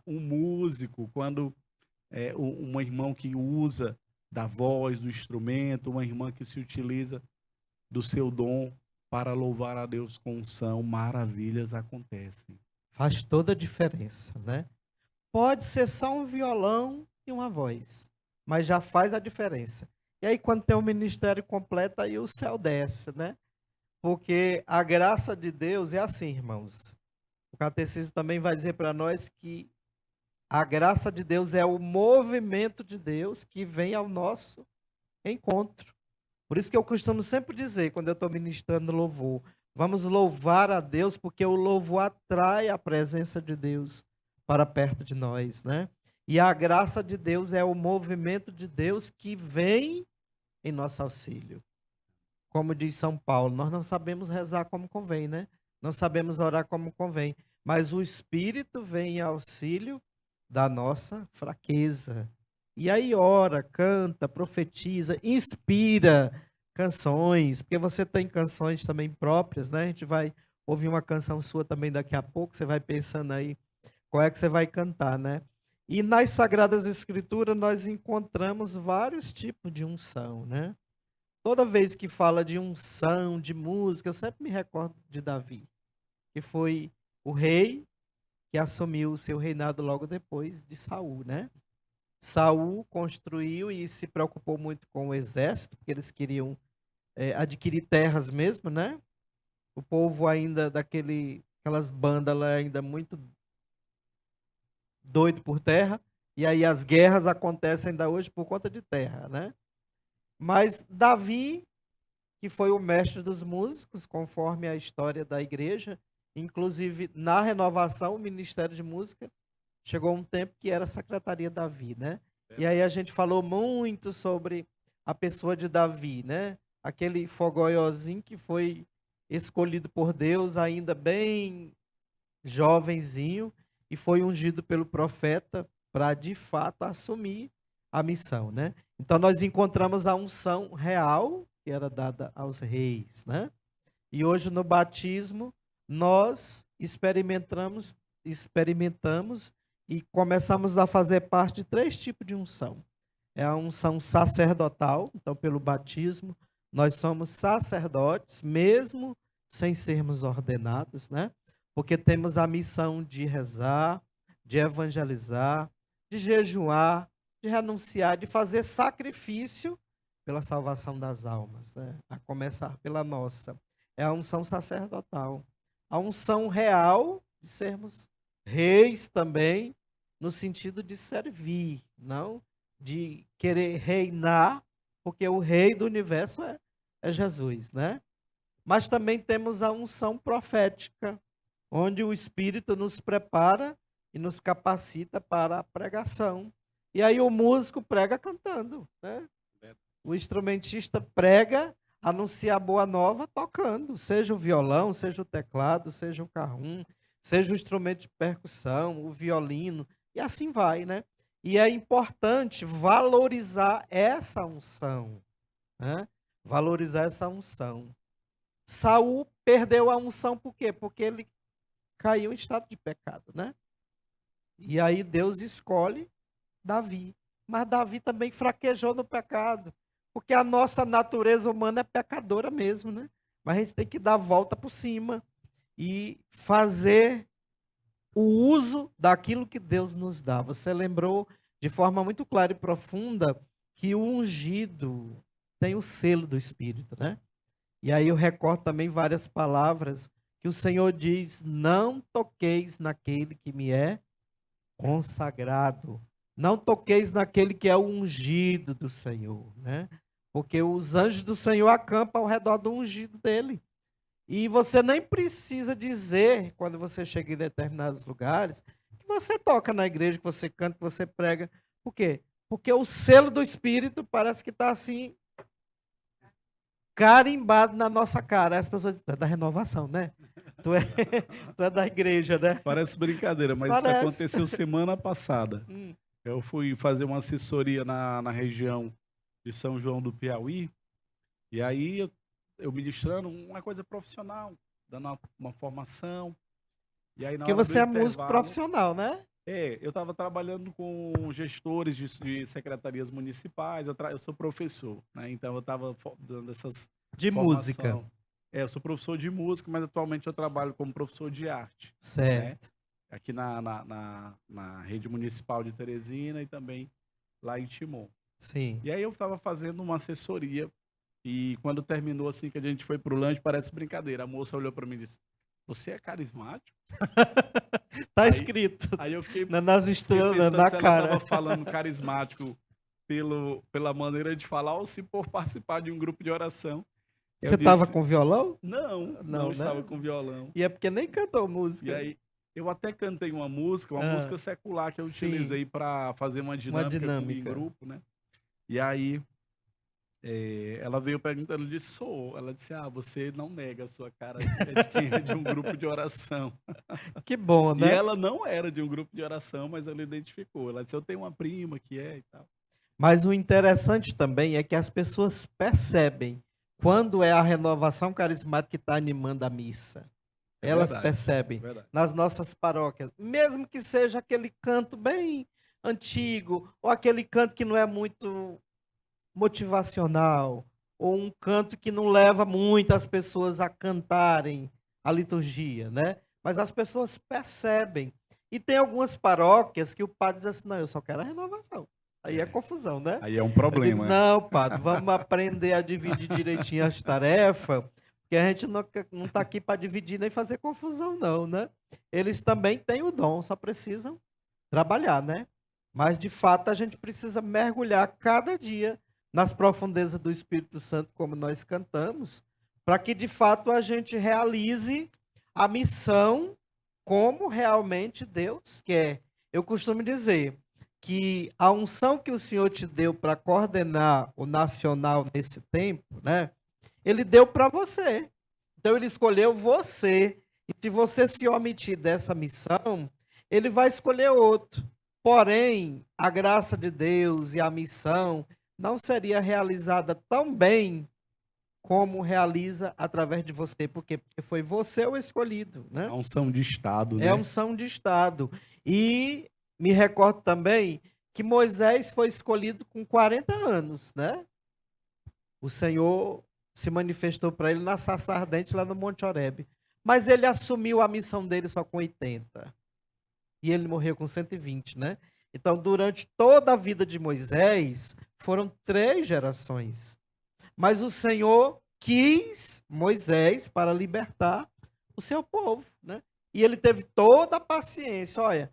um músico, quando um irmão que usa da voz, do instrumento, uma irmã que se utiliza do seu dom para louvar a Deus com unção, maravilhas acontecem. Faz toda a diferença, né? pode ser só um violão e uma voz, mas já faz a diferença. E aí, quando tem um ministério completo, aí o céu desce, né? Porque a graça de Deus é assim, irmãos. O catecismo também vai dizer para nós que a graça de Deus é o movimento de Deus que vem ao nosso encontro. Por isso que eu costumo sempre dizer, quando eu estou ministrando louvor, vamos louvar a Deus, porque o louvor atrai a presença de Deus para perto de nós, né? E a graça de Deus é o movimento de Deus que vem em nosso auxílio. Como diz São Paulo, nós não sabemos rezar como convém, né? Não sabemos orar como convém, mas o Espírito vem em auxílio da nossa fraqueza. E aí ora, canta, profetiza, inspira canções, porque você tem canções também próprias, né? A gente vai ouvir uma canção sua também daqui a pouco, você vai pensando aí qual é que você vai cantar, né? E nas Sagradas Escrituras nós encontramos vários tipos de unção, né? Toda vez que fala de unção, de música, eu sempre me recordo de Davi, que foi o rei que assumiu o seu reinado logo depois de Saul, né? Saul construiu e se preocupou muito com o exército, porque eles queriam adquirir terras mesmo, né? O povo ainda aquelas bandas lá ainda muito doido por terra, e aí as guerras acontecem ainda hoje por conta de terra, né? Mas Davi, que foi o mestre dos músicos, conforme a história da igreja, inclusive na renovação, o Ministério de Música, chegou um tempo que era a Secretaria Davi, né? E aí a gente falou muito sobre a pessoa de Davi, né? Aquele fogoiozinho que foi escolhido por Deus ainda bem jovenzinho e foi ungido pelo profeta para de fato assumir a missão, né? Então nós encontramos a unção real que era dada aos reis, né? E hoje no batismo nós experimentamos e começamos a fazer parte de 3 tipos de unção. É a unção sacerdotal, então pelo batismo nós somos sacerdotes, mesmo sem sermos ordenados, né? Porque temos a missão de rezar, de evangelizar, de jejuar, de renunciar, de fazer sacrifício pela salvação das almas, né? A começar pela nossa. É a unção sacerdotal. A unção real de sermos reis também, no sentido de servir, não de querer reinar, porque o rei do universo é Jesus, né? Mas também temos a unção profética, onde o Espírito nos prepara e nos capacita para a pregação. E aí o músico prega cantando, né? O instrumentista prega, anuncia a boa nova tocando, seja o violão, seja o teclado, seja o carrum, seja o instrumento de percussão, o violino, e assim vai, né? E é importante valorizar essa unção, né? Valorizar essa unção. Saul perdeu a unção por quê? Porque ele caiu em estado de pecado, né? E aí Deus escolhe Davi. Mas Davi também fraquejou no pecado, porque a nossa natureza humana é pecadora mesmo, né? Mas a gente tem que dar a volta por cima e fazer o uso daquilo que Deus nos dá. Você lembrou de forma muito clara e profunda que o ungido tem o selo do Espírito, né? E aí eu recordo também várias palavras que o Senhor diz: não toqueis naquele que me é consagrado. Não toqueis naquele que é o ungido do Senhor, né? Porque os anjos do Senhor acampam ao redor do ungido dele. E você nem precisa dizer, quando você chega em determinados lugares, que você toca na igreja, que você canta, que você prega. Por quê? Porque o selo do Espírito parece que está assim, carimbado na nossa cara. Aí as pessoas dizem: tu é da renovação, né? Tu é da igreja, né? Parece brincadeira, mas isso aconteceu semana passada. Eu fui fazer uma assessoria na região de São João do Piauí, e aí eu ministrando uma coisa profissional, dando uma formação. E aí, na Porque hora você do é músico intervalo, profissional, né? eu estava trabalhando com gestores de secretarias municipais, eu sou professor, né? Então eu estava dando essas De música. formação. Eu sou professor de música, mas atualmente eu trabalho como professor de arte. Certo. aqui na rede municipal de Teresina e também lá em Timon. Sim. E aí eu estava fazendo uma assessoria e quando terminou assim que a gente foi pro lanche, parece brincadeira. A moça olhou para mim e disse: "Você é carismático?" Tá Aí, escrito aí eu fiquei nas estrelas, pensando na se ela cara. estava falando carismático pela maneira de falar ou se por participar de um grupo de oração. Eu Você tava disse: com violão? não, não Não, estava né? com violão. E é porque nem cantou E música. aí eu até cantei uma Ah, música secular que eu sim, utilizei para fazer uma uma dinâmica em dinâmica. grupo, né? E aí ela veio perguntando, eu disse: "Sou". Ela disse: "Ah, você não nega a sua cara, é de quem é de um grupo de oração". Que bom, E né? ela não era de um grupo de oração, mas ela identificou. Ela disse: "Eu tenho uma prima que é e tal". Mas o interessante também é que as pessoas percebem quando é a renovação carismática que está animando a missa. É Elas verdade, é percebem verdade. nas nossas paróquias, mesmo que seja aquele canto bem antigo, ou aquele canto que não é muito motivacional, ou um canto que não leva muitas pessoas a cantarem a liturgia, né? Mas as pessoas percebem. E tem algumas paróquias que o padre diz assim: não, eu só quero a renovação. Aí é É. confusão, né? Aí é um Eu digo: problema, é. não, padre, vamos aprender a dividir direitinho as tarefas, porque a gente não está aqui para dividir nem fazer confusão, não, né? Eles também têm o dom, só precisam trabalhar, né? Mas, de fato, a gente precisa mergulhar cada dia nas profundezas do Espírito Santo, como nós cantamos, para que, de fato, a gente realize a missão como realmente Deus quer. Eu costumo dizer que a unção que o Senhor te deu para coordenar o nacional nesse tempo, né? Ele deu para você. Então ele escolheu você. E se você se omitir dessa missão, ele vai escolher outro. Porém, a graça de Deus e a missão não seria realizada tão bem como realiza através de você. Por quê? Porque foi você o escolhido, né? A unção de Estado, É né? unção de Estado. E me recordo também que Moisés foi escolhido com 40 anos, né? O Senhor se manifestou para ele na sarça ardente lá no Monte Horebe. Mas ele assumiu a missão dele só com 80. E ele morreu com 120, né? Então, durante toda a vida de Moisés, foram 3 gerações. Mas o Senhor quis Moisés para libertar o seu povo, né? E ele teve toda a paciência. Olha,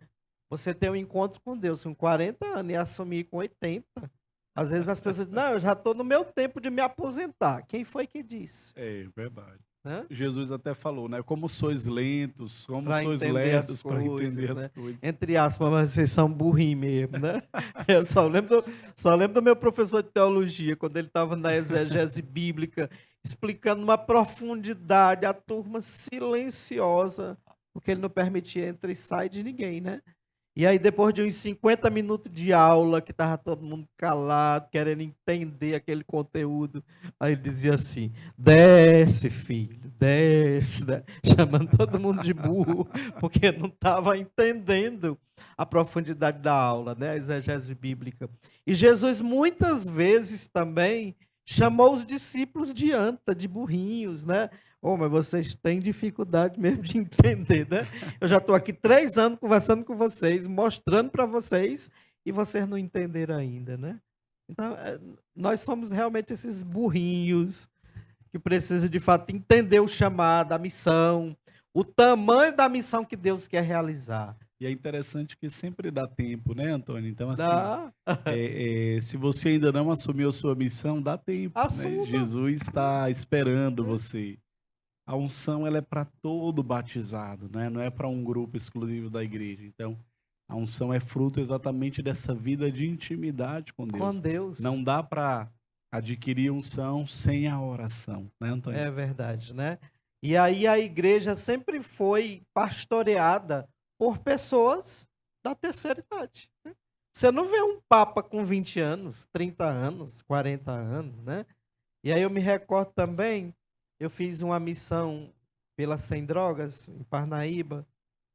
você tem um encontro com Deus com 40 anos e assumir com 80. Às vezes as pessoas dizem: não, eu já estou no meu tempo de me aposentar. Quem foi que disse? É verdade. Né? Jesus até falou, né? Como sois lentos, como Para sois entender as lerdos para entender coisas, as né? coisas. Entre aspas, mas vocês são burrinhos mesmo, né? Eu só lembro do meu professor de teologia, quando ele estava na exegese bíblica, explicando uma profundidade, a turma silenciosa, porque ele não permitia entrar e sair de ninguém, né? E aí, depois de uns 50 minutos de aula, que estava todo mundo calado, querendo entender aquele conteúdo, aí ele dizia assim: desce, filho, desce, né? Chamando todo mundo de burro, porque não estava entendendo a profundidade da aula, né? A exegese bíblica. E Jesus, muitas vezes também, chamou os discípulos de anta, de burrinhos, né? Oh, mas vocês têm dificuldade mesmo de entender, né? Eu já estou aqui 3 anos conversando com vocês, mostrando para vocês, e vocês não entenderam ainda, né? Então, nós somos realmente esses burrinhos que precisam, de fato, entender o chamado, a missão, o tamanho da missão que Deus quer realizar. E é interessante que sempre dá tempo, né, Antônio? Então, assim, Dá. se você ainda não assumiu a sua missão, dá tempo, né? Assuma. Jesus está esperando você. A unção, ela é para todo batizado, né? Não é para um grupo exclusivo da igreja. Então, a unção é fruto exatamente dessa vida de intimidade com Deus. Com Deus. Não dá para adquirir unção sem a oração, né, Antônio? É verdade, né? E aí a igreja sempre foi pastoreada por pessoas da terceira idade, né? Você não vê um papa com 20 anos, 30 anos, 40 anos, né? E aí eu me recordo também, eu fiz uma missão pela Sem Drogas, em Parnaíba,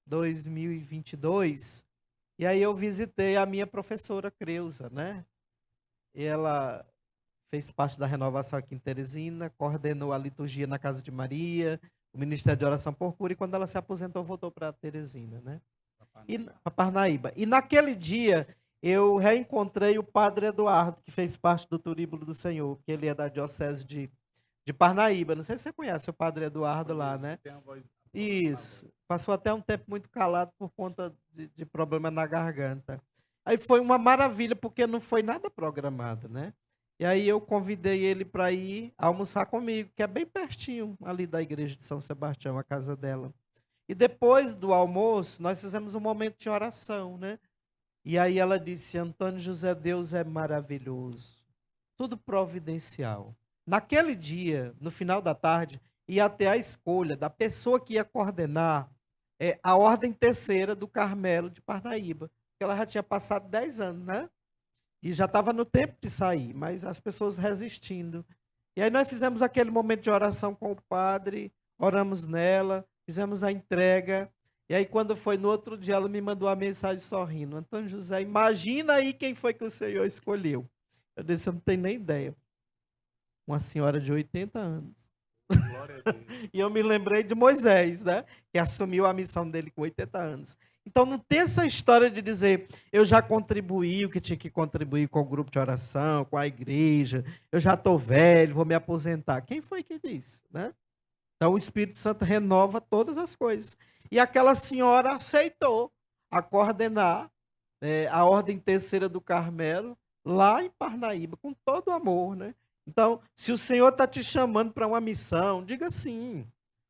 2022, e aí eu visitei a minha professora Creuza, né? E ela fez parte da renovação aqui em Teresina, coordenou a liturgia na Casa de Maria, o Ministério de Oração por Cura, e quando ela se aposentou, voltou para Teresina, né? para Parnaíba. E naquele dia eu reencontrei o padre Eduardo, que fez parte do Turíbulo do Senhor, que ele é da diocese de Parnaíba. Não sei se você conhece o padre Eduardo lá, né? Isso. Passou até um tempo muito calado por conta de problema na garganta. Aí foi uma maravilha, porque não foi nada programado, né? E aí eu convidei ele para ir almoçar comigo, que é bem pertinho ali da igreja de São Sebastião, a casa dela. E depois do almoço, nós fizemos um momento de oração, né? E aí ela disse: Antônio José, Deus é maravilhoso, tudo providencial. Naquele dia, no final da tarde, ia até a escolha da pessoa que ia coordenar a Ordem Terceira do Carmelo de Parnaíba, porque ela já tinha passado 10 anos, né? E já estava no tempo de sair, mas as pessoas resistindo. E aí nós fizemos aquele momento de oração com o padre, oramos nela, fizemos a entrega. E aí quando foi no outro dia, ela me mandou uma mensagem sorrindo: Antônio José, imagina aí quem foi que o Senhor escolheu. Eu disse: eu não tenho nem ideia. Uma senhora de 80 anos. Glória a Deus. E eu me lembrei de Moisés, né? Que assumiu a missão dele com 80 anos. Então não tem essa história de dizer: eu já contribuí o que tinha que contribuir com o grupo de oração, com a igreja, eu já estou velho, vou me aposentar. Quem foi que disse, né? Então o Espírito Santo renova todas as coisas. E aquela senhora aceitou a coordenar a Ordem Terceira do Carmelo lá em Parnaíba, com todo amor, né? Então, se o Senhor está te chamando para uma missão, diga sim.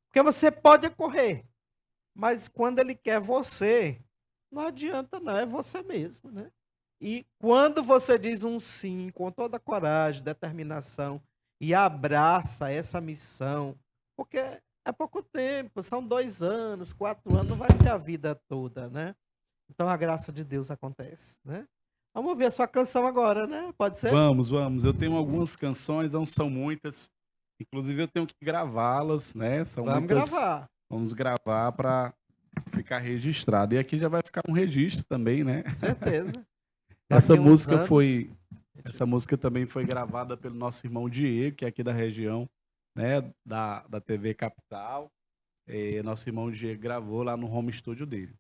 Porque você pode correr, mas quando Ele quer você, não adianta não, é você mesmo, né? E quando você diz um sim, com toda coragem, determinação, e abraça essa missão, porque é pouco tempo, são 2 anos, 4 anos, não vai ser a vida toda, né? Então a graça de Deus acontece, né? Vamos ouvir a sua canção agora, né? Pode ser? Vamos. Eu tenho algumas canções, não são muitas. Inclusive eu tenho que gravá-las, né? Vamos gravar. Vamos gravar para ficar registrado. E aqui já vai ficar um registro também, né? Com certeza. Essa música também foi gravada pelo nosso irmão Diego, que é aqui da região, né? Da TV Capital. Nosso irmão Diego gravou lá no home studio dele.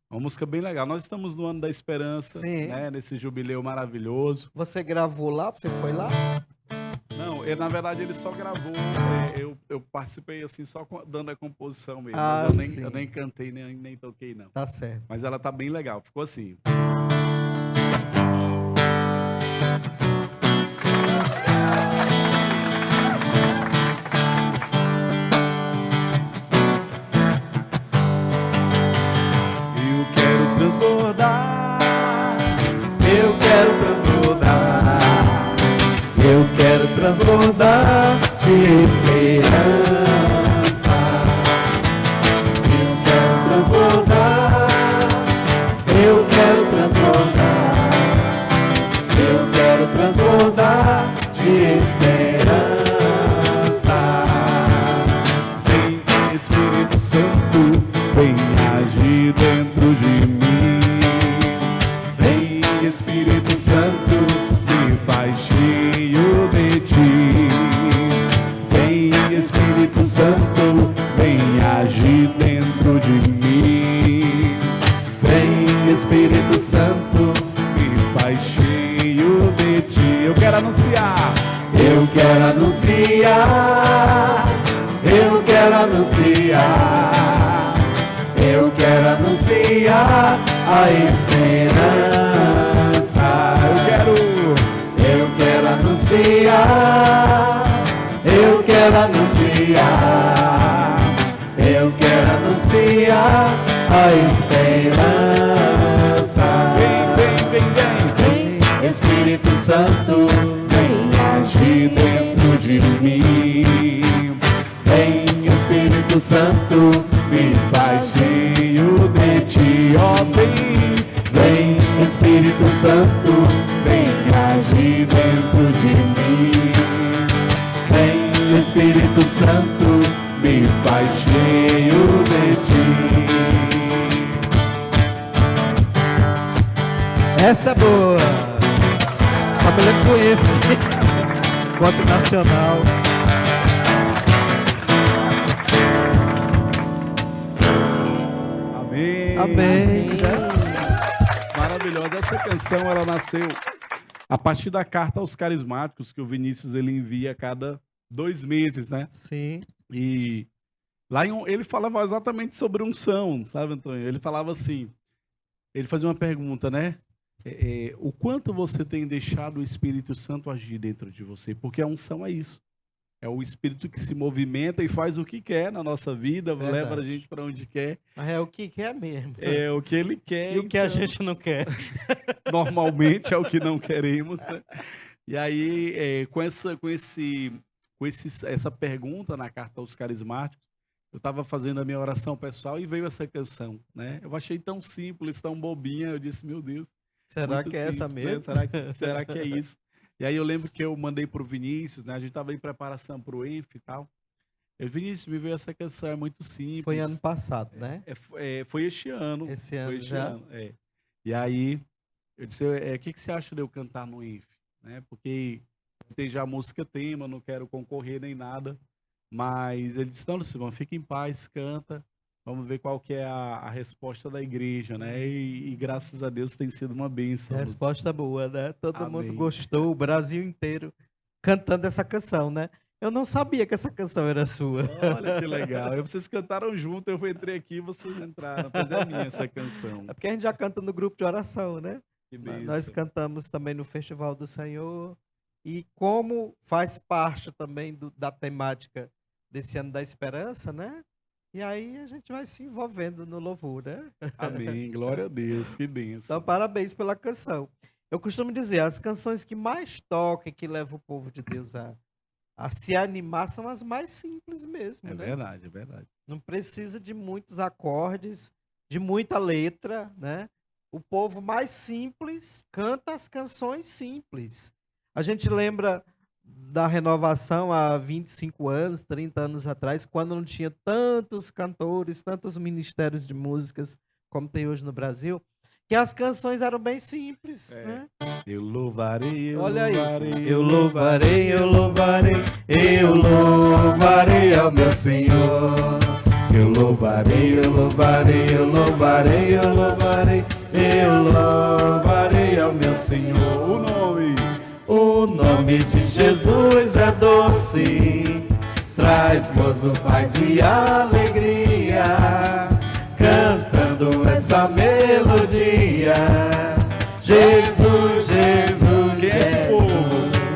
Uma música bem legal. Nós estamos no ano da esperança, né? Nesse jubileu maravilhoso. Você gravou lá? Você foi lá? Não, na verdade ele só gravou. Eu participei assim só dando a composição mesmo. Eu nem cantei, nem toquei, não. Tá certo. Mas ela tá bem legal. Ficou assim. Transbordar de esperança. Eu quero transbordar. Eu quero transbordar. Eu quero transbordar de esperança. Vem, Espírito Santo, vem agir dentro de mim. Vem, Espírito Santo, me faz cheio de ti. Vem, Espírito Santo, vem agir dentro de mim. Vem, Espírito Santo, me faz cheio de ti. Eu quero anunciar. Eu quero anunciar. Eu quero anunciar. Eu quero anunciar a esperança. Eu quero anunciar. Eu quero anunciar. Eu quero anunciar a esperança. Vem, Espírito Santo, vem agir dentro de mim. Vem, Espírito Santo, me faz cheio de ti. Ó, vem, Espírito Santo, vem agir dentro de mim. Vem, Espírito Santo, me faz cheio de ti. Essa é boa. Só me lembro com esse. Enquanto nacional. Amém. Amém. Amém. Maravilhosa. Essa canção, ela nasceu a partir da carta aos carismáticos que o Vinícius ele envia a cada 2 meses, né? Sim. E lá ele falava exatamente sobre unção, sabe, Antônio? Ele falava assim, ele fazia uma pergunta, né? O quanto você tem deixado o Espírito Santo agir dentro de você? Porque a unção é isso. É o Espírito que se movimenta e faz o que quer na nossa vida, leva a gente para onde quer. Mas é o que quer mesmo. É o que ele quer. E o que a gente não quer. Normalmente é o que não queremos, né? E aí, com essa pergunta na carta aos carismáticos, eu estava fazendo a minha oração pessoal e veio essa canção, né? Eu achei tão simples, tão bobinha, eu disse, meu Deus. Será que é essa mesmo? Né? Será que é isso? E aí eu lembro que eu mandei pro Vinícius, né? A gente estava em preparação para o ENF e tal. Vinícius, me veio essa canção, é muito simples. Foi ano passado, né? Foi este ano. Esse ano foi este já? ano, E aí, eu disse, o que você acha de eu cantar no ENF? Né? Porque tem já a música tema, não quero concorrer nem nada. Mas ele disse, não, Lucimão, fica em paz, canta. Vamos ver qual que é a resposta da igreja, né? E graças a Deus tem sido uma bênção. Resposta boa, né? Todo Amém. mundo gostou, o Brasil inteiro cantando essa canção, né? Eu não sabia que essa canção era sua. Olha que legal. Vocês cantaram junto, eu entrei aqui e vocês entraram. Mas é minha essa canção. É porque a gente já canta no grupo de oração, né? Que bênção. Nós cantamos também no Festival do Senhor. E como faz parte também da temática desse ano da esperança, né? E aí a gente vai se envolvendo no louvor, né? Amém, glória a Deus, que bênção. Então, parabéns pela canção. Eu costumo dizer, as canções que mais tocam, que levam o povo de Deus a se animar, são as mais simples mesmo, né? Verdade, é verdade. Não precisa de muitos acordes, de muita letra, né? O povo mais simples canta as canções simples. A gente lembra da renovação há 25 anos, 30 anos atrás, quando não tinha tantos cantores, tantos ministérios de músicas como tem hoje no Brasil, que as canções eram bem simples, né? Eu louvarei, Olha aí. Eu louvarei, eu louvarei, eu louvarei ao meu Senhor. Eu louvarei, eu louvarei, eu louvarei, eu louvarei, eu louvarei ao meu Senhor. O nome de Jesus é doce, traz gozo, paz e alegria, cantando essa melodia. Jesus, Jesus, Jesus.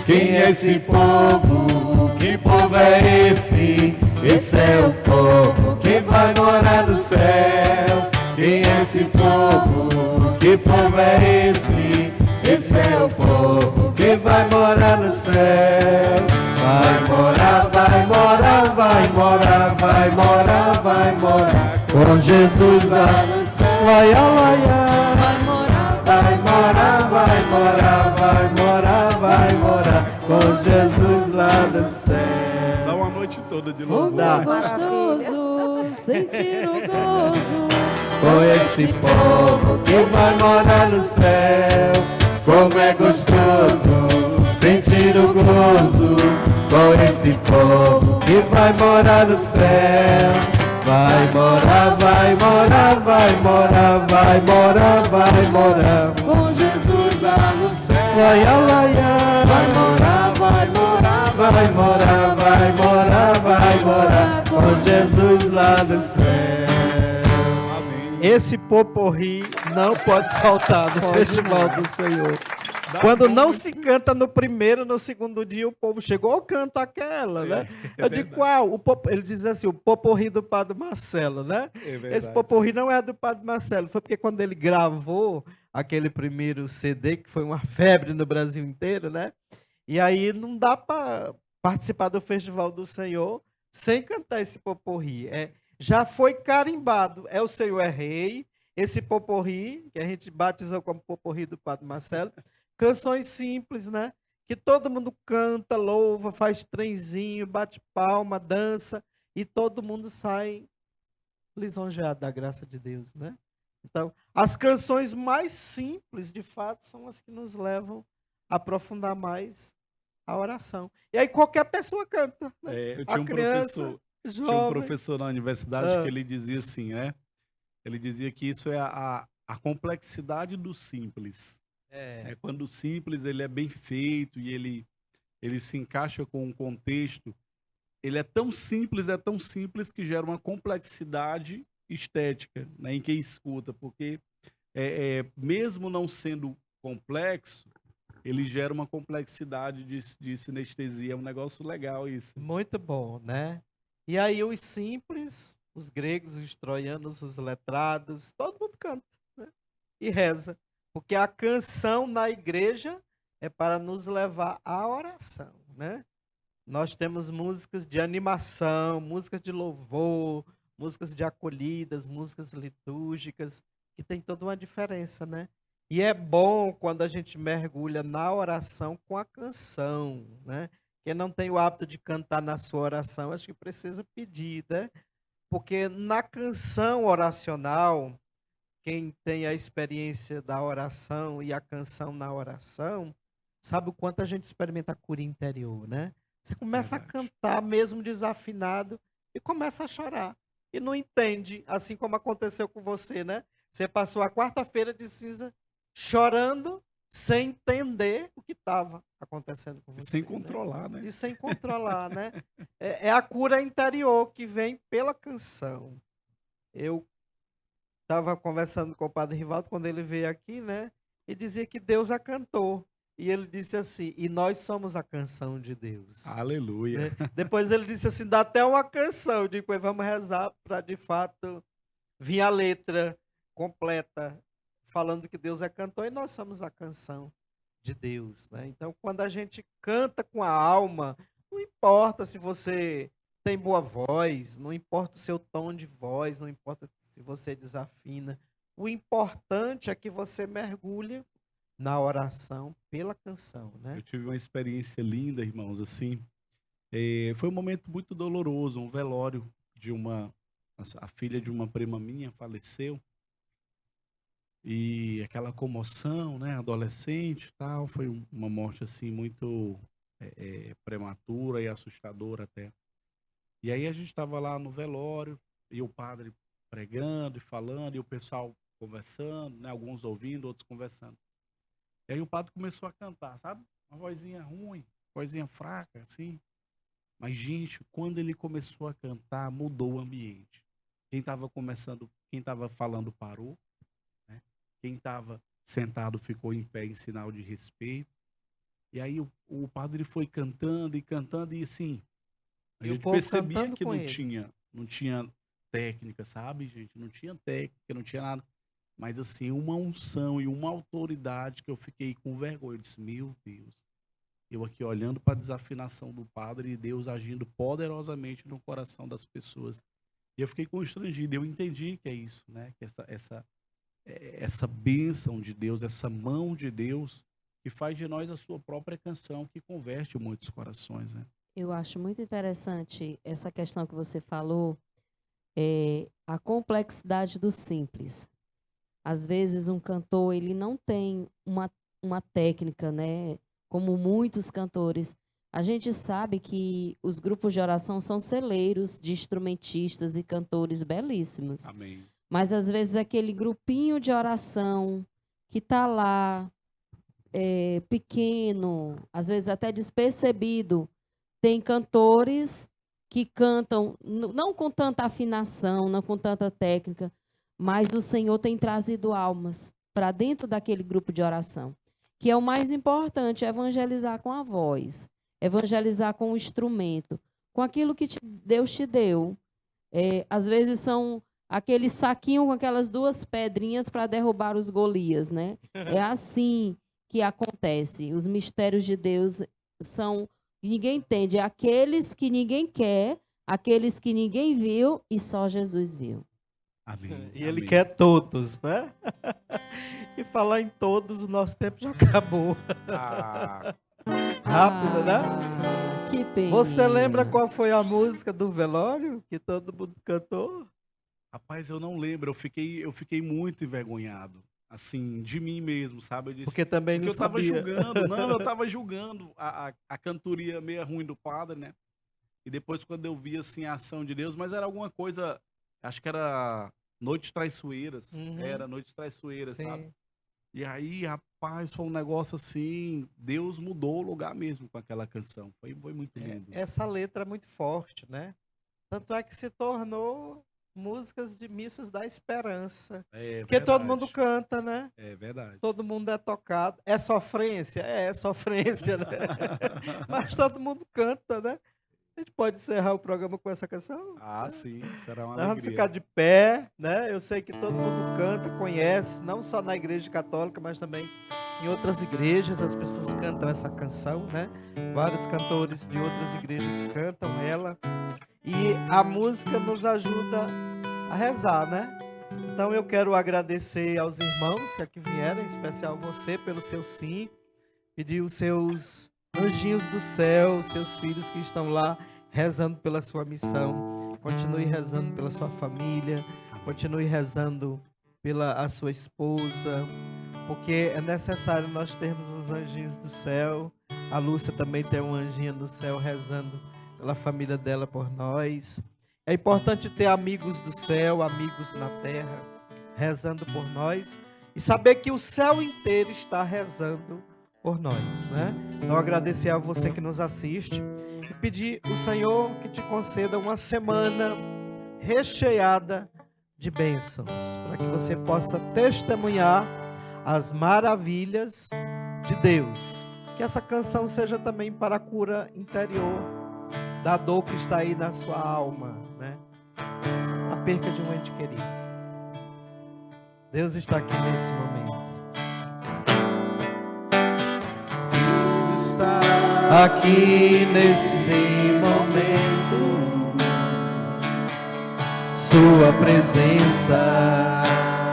Quem é esse povo? Que povo é esse? Esse é o povo que vai morar no céu. Quem é esse povo? Que povo é esse? Esse é o povo que vai morar no céu. Vai morar, vai morar, vai morar, vai morar, vai morar com Jesus lá no céu. Vai morar, vai morar, vai morar, vai morar, vai morar com Jesus lá no céu. Dá uma noite toda de louvor. Como é gostoso sentir o gozo com esse povo que vai morar no céu. Como é gostoso sentir o gozo com esse povo que vai morar no céu. Vai morar, vai morar, vai morar, vai morar, vai morar com Jesus lá no céu. Vai morar, vai morar, vai morar, vai morar, vai morar com Jesus lá no céu. Esse poporri não pode faltar no Festival do Senhor. Quando não se canta no primeiro, no segundo dia, o povo chegou, canta aquela, né? Eu digo, qual? Ele diz assim, o poporri do Padre Marcelo, né? Esse poporri não é do Padre Marcelo, foi porque quando ele gravou aquele primeiro CD, que foi uma febre no Brasil inteiro, né? E aí não dá para participar do Festival do Senhor sem cantar esse poporri. Já foi carimbado. O Senhor é Rei, esse poporri, que a gente batizou como poporri do Padre Marcelo, canções simples, né? Que todo mundo canta, louva, faz trenzinho, bate palma, dança, e todo mundo sai lisonjeado da graça de Deus, né? Então, as canções mais simples, de fato, são as que nos levam a aprofundar mais a oração. E aí qualquer pessoa canta, né? Eu tinha a criança... Tinha um professor na universidade que ele dizia assim, né? Ele dizia que isso é a complexidade do simples. É, Quando o simples ele é bem feito e ele se encaixa com um contexto, ele é tão simples que gera uma complexidade estética, né, em quem escuta, porque mesmo não sendo complexo, ele gera uma complexidade de sinestesia. É um negócio legal isso. muito bom, né? E aí os simples, os gregos, os troianos, os letrados, todo mundo canta, né? E reza. Porque a canção na igreja é para nos levar à oração, né? Nós temos músicas de animação, músicas de louvor, músicas de acolhidas, músicas litúrgicas, que tem toda uma diferença, né? E é bom quando a gente mergulha na oração com a canção, né? Quem não tem o hábito de cantar na sua oração, acho que precisa pedir, né? Porque na canção oracional, quem tem a experiência da oração e a canção na oração, sabe o quanto a gente experimenta a cura interior, né? Você começa a Verdade. cantar mesmo desafinado e começa a chorar. E não entende, assim como aconteceu com você, né? Você passou a quarta-feira de cinza chorando sem entender o que estava acontecendo com você, Sem né? controlar, né? E sem controlar, né? É a cura interior que vem pela canção. Eu estava conversando com o padre Rivaldo quando ele veio aqui, né? E dizia que Deus a cantou. E ele disse assim: e nós somos a canção de Deus. Aleluia. Né? Depois ele disse assim: dá até uma canção. Eu digo, pois vamos rezar para de fato vir a letra completa, falando que Deus é cantor e nós somos a canção de Deus, né? Então, quando a gente canta com a alma, não importa se você tem boa voz, não importa o seu tom de voz, não importa se você desafina. O importante é que você mergulhe na oração pela canção, né? Eu tive uma experiência linda, irmãos, assim. Foi um momento muito doloroso, um velório de a filha de uma prima minha faleceu. E aquela comoção, né, adolescente e tal, foi uma morte, assim, muito prematura e assustadora até. E aí a gente estava lá no velório, e o padre pregando e falando, e o pessoal conversando, né, alguns ouvindo, outros conversando. E aí o padre começou a cantar, sabe? Uma vozinha ruim, vozinha fraca, assim. Mas, gente, quando ele começou a cantar, mudou o ambiente. Quem estava falando parou, né? Quem estava sentado ficou em pé em sinal de respeito. E aí o padre foi cantando, e assim, a E o gente povo percebia cantando que com ele. não tinha técnica, sabe, gente? Não tinha técnica, não tinha nada. Mas, assim, uma unção e uma autoridade que eu fiquei com vergonha. Eu disse, meu Deus. Eu aqui olhando para a desafinação do padre e Deus agindo poderosamente no coração das pessoas. E eu fiquei constrangido. Eu entendi que é isso, né? Que essa bênção de Deus, essa mão de Deus, que faz de nós a sua própria canção, que converte muitos corações, né? Eu acho muito interessante essa questão que você falou, a complexidade do simples. Às vezes um cantor ele não tem uma técnica, né? Como muitos cantores. A gente sabe que os grupos de oração são celeiros de instrumentistas e cantores belíssimos. Amém. Mas às vezes aquele grupinho de oração que está lá, pequeno, às vezes até despercebido, tem cantores que cantam não com tanta afinação, não com tanta técnica, mas o Senhor tem trazido almas para dentro daquele grupo de oração, que é o mais importante, evangelizar com a voz, evangelizar com o instrumento, com aquilo que Deus te deu. Às vezes são aquele saquinho com aquelas duas pedrinhas para derrubar os Golias, né? É assim que acontece. Os mistérios de Deus são que ninguém entende, é aqueles que ninguém quer, aqueles que ninguém viu e só Jesus viu. Amém. E ele amém. quer todos, né? E falar em todos, o nosso tempo já acabou. Ah, Rápido, né? Que pena. Você lembra qual foi a música do velório que todo mundo cantou? rapaz, eu não lembro. Eu fiquei muito envergonhado, assim, de mim mesmo, sabe? Eu disse, Porque também porque não eu tava sabia. julgando, não, eu tava julgando a cantoria meio ruim do padre, né? E depois, quando eu vi, assim, a ação de Deus, mas era alguma coisa, acho que era Noites Traiçoeiras. Uhum. Era Noites Traiçoeiras, Sim. sabe? E aí, rapaz, foi um negócio assim, Deus mudou o lugar mesmo com aquela canção. Foi muito lindo. Essa letra é muito forte, né? Tanto é que se tornou músicas de missas da esperança. É Porque todo verdade. mundo canta, né? É verdade. Todo mundo é tocado. É sofrência? É sofrência, né? Mas todo mundo canta, né? A gente pode encerrar o programa com essa canção? Ah, sim, será uma Nós vamos alegria. ficar de pé, né? Eu sei que todo mundo canta, conhece, não só na igreja católica, mas também em outras igrejas as pessoas cantam essa canção, né? Vários cantores de outras igrejas cantam ela. E a música nos ajuda a rezar, né? Então eu quero agradecer aos irmãos que aqui vieram, em especial você pelo seu sim, pedir os seus anjinhos do céu, seus filhos que estão lá rezando pela sua missão. Continue rezando pela sua família, continue rezando pela a sua esposa, porque é necessário nós termos os anjinhos do céu. A Lúcia também tem um anjinho do céu rezando pela família dela por nós. É importante ter amigos do céu, amigos na terra, rezando por nós e saber que o céu inteiro está rezando por nós, né? Então agradecer a você que nos assiste e pedir ao Senhor que te conceda uma semana recheada de bênçãos, para que você possa testemunhar as maravilhas de Deus. Que essa canção seja também para a cura interior da dor que está aí na sua alma, né? A perca de um ente querido. Deus está aqui nesse momento. Deus está aqui nesse momento. Sua presença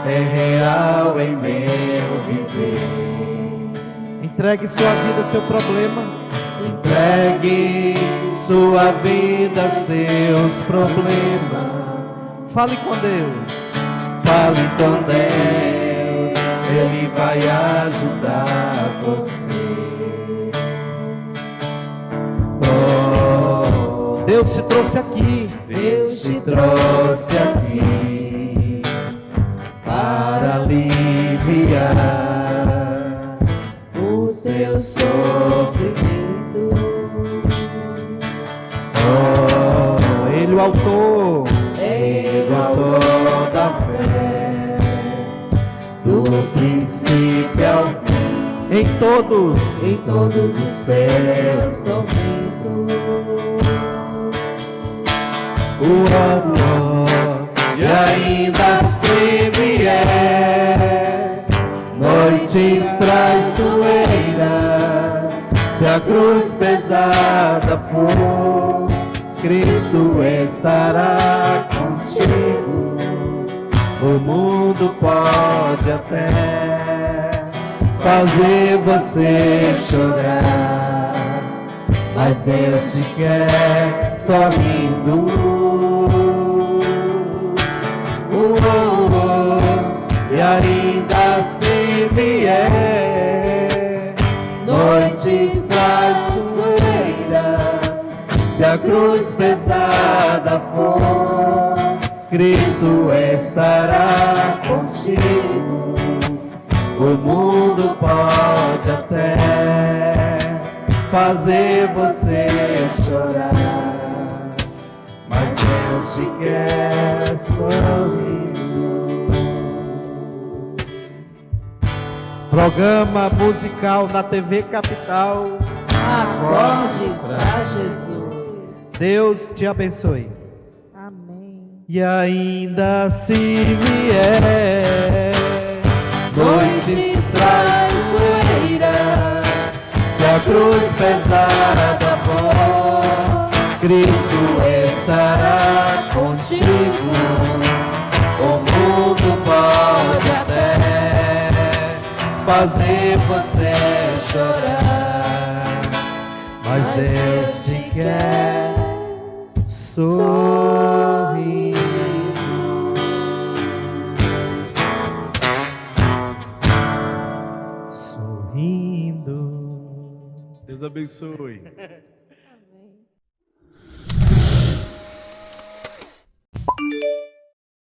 é real em meu viver. Entregue sua vida, seu problema. Entregue sua vida, seus problemas. Fale com Deus. Fale com Deus, Ele vai ajudar você. Oh, Deus te trouxe aqui. Deus te trouxe aqui para aliviar o seu sofrimento. Oh, Ele o autor. Ele é o autor da fé, do princípio ao fim, Em todos. em todos os seus tormentos. O amor, e ainda se vier noites traiçoeiras, se a cruz pesada for, Cristo estará contigo. O mundo pode até fazer você chorar, mas Deus te quer sorrindo. E ainda se vier noites traiçoeiras, se a cruz pesada for, Cristo estará contigo. O mundo pode até fazer você chorar, mas Deus te quer sorrindo. Programa musical na TV Capital. Acordes para Jesus. Deus te abençoe. Amém. E ainda se vier Noites traiçoeiras, se a cruz pesada for, Cristo estará contigo. O mundo pode até fazer você chorar, mas Deus te quer sorrir. sorrindo. Deus abençoe.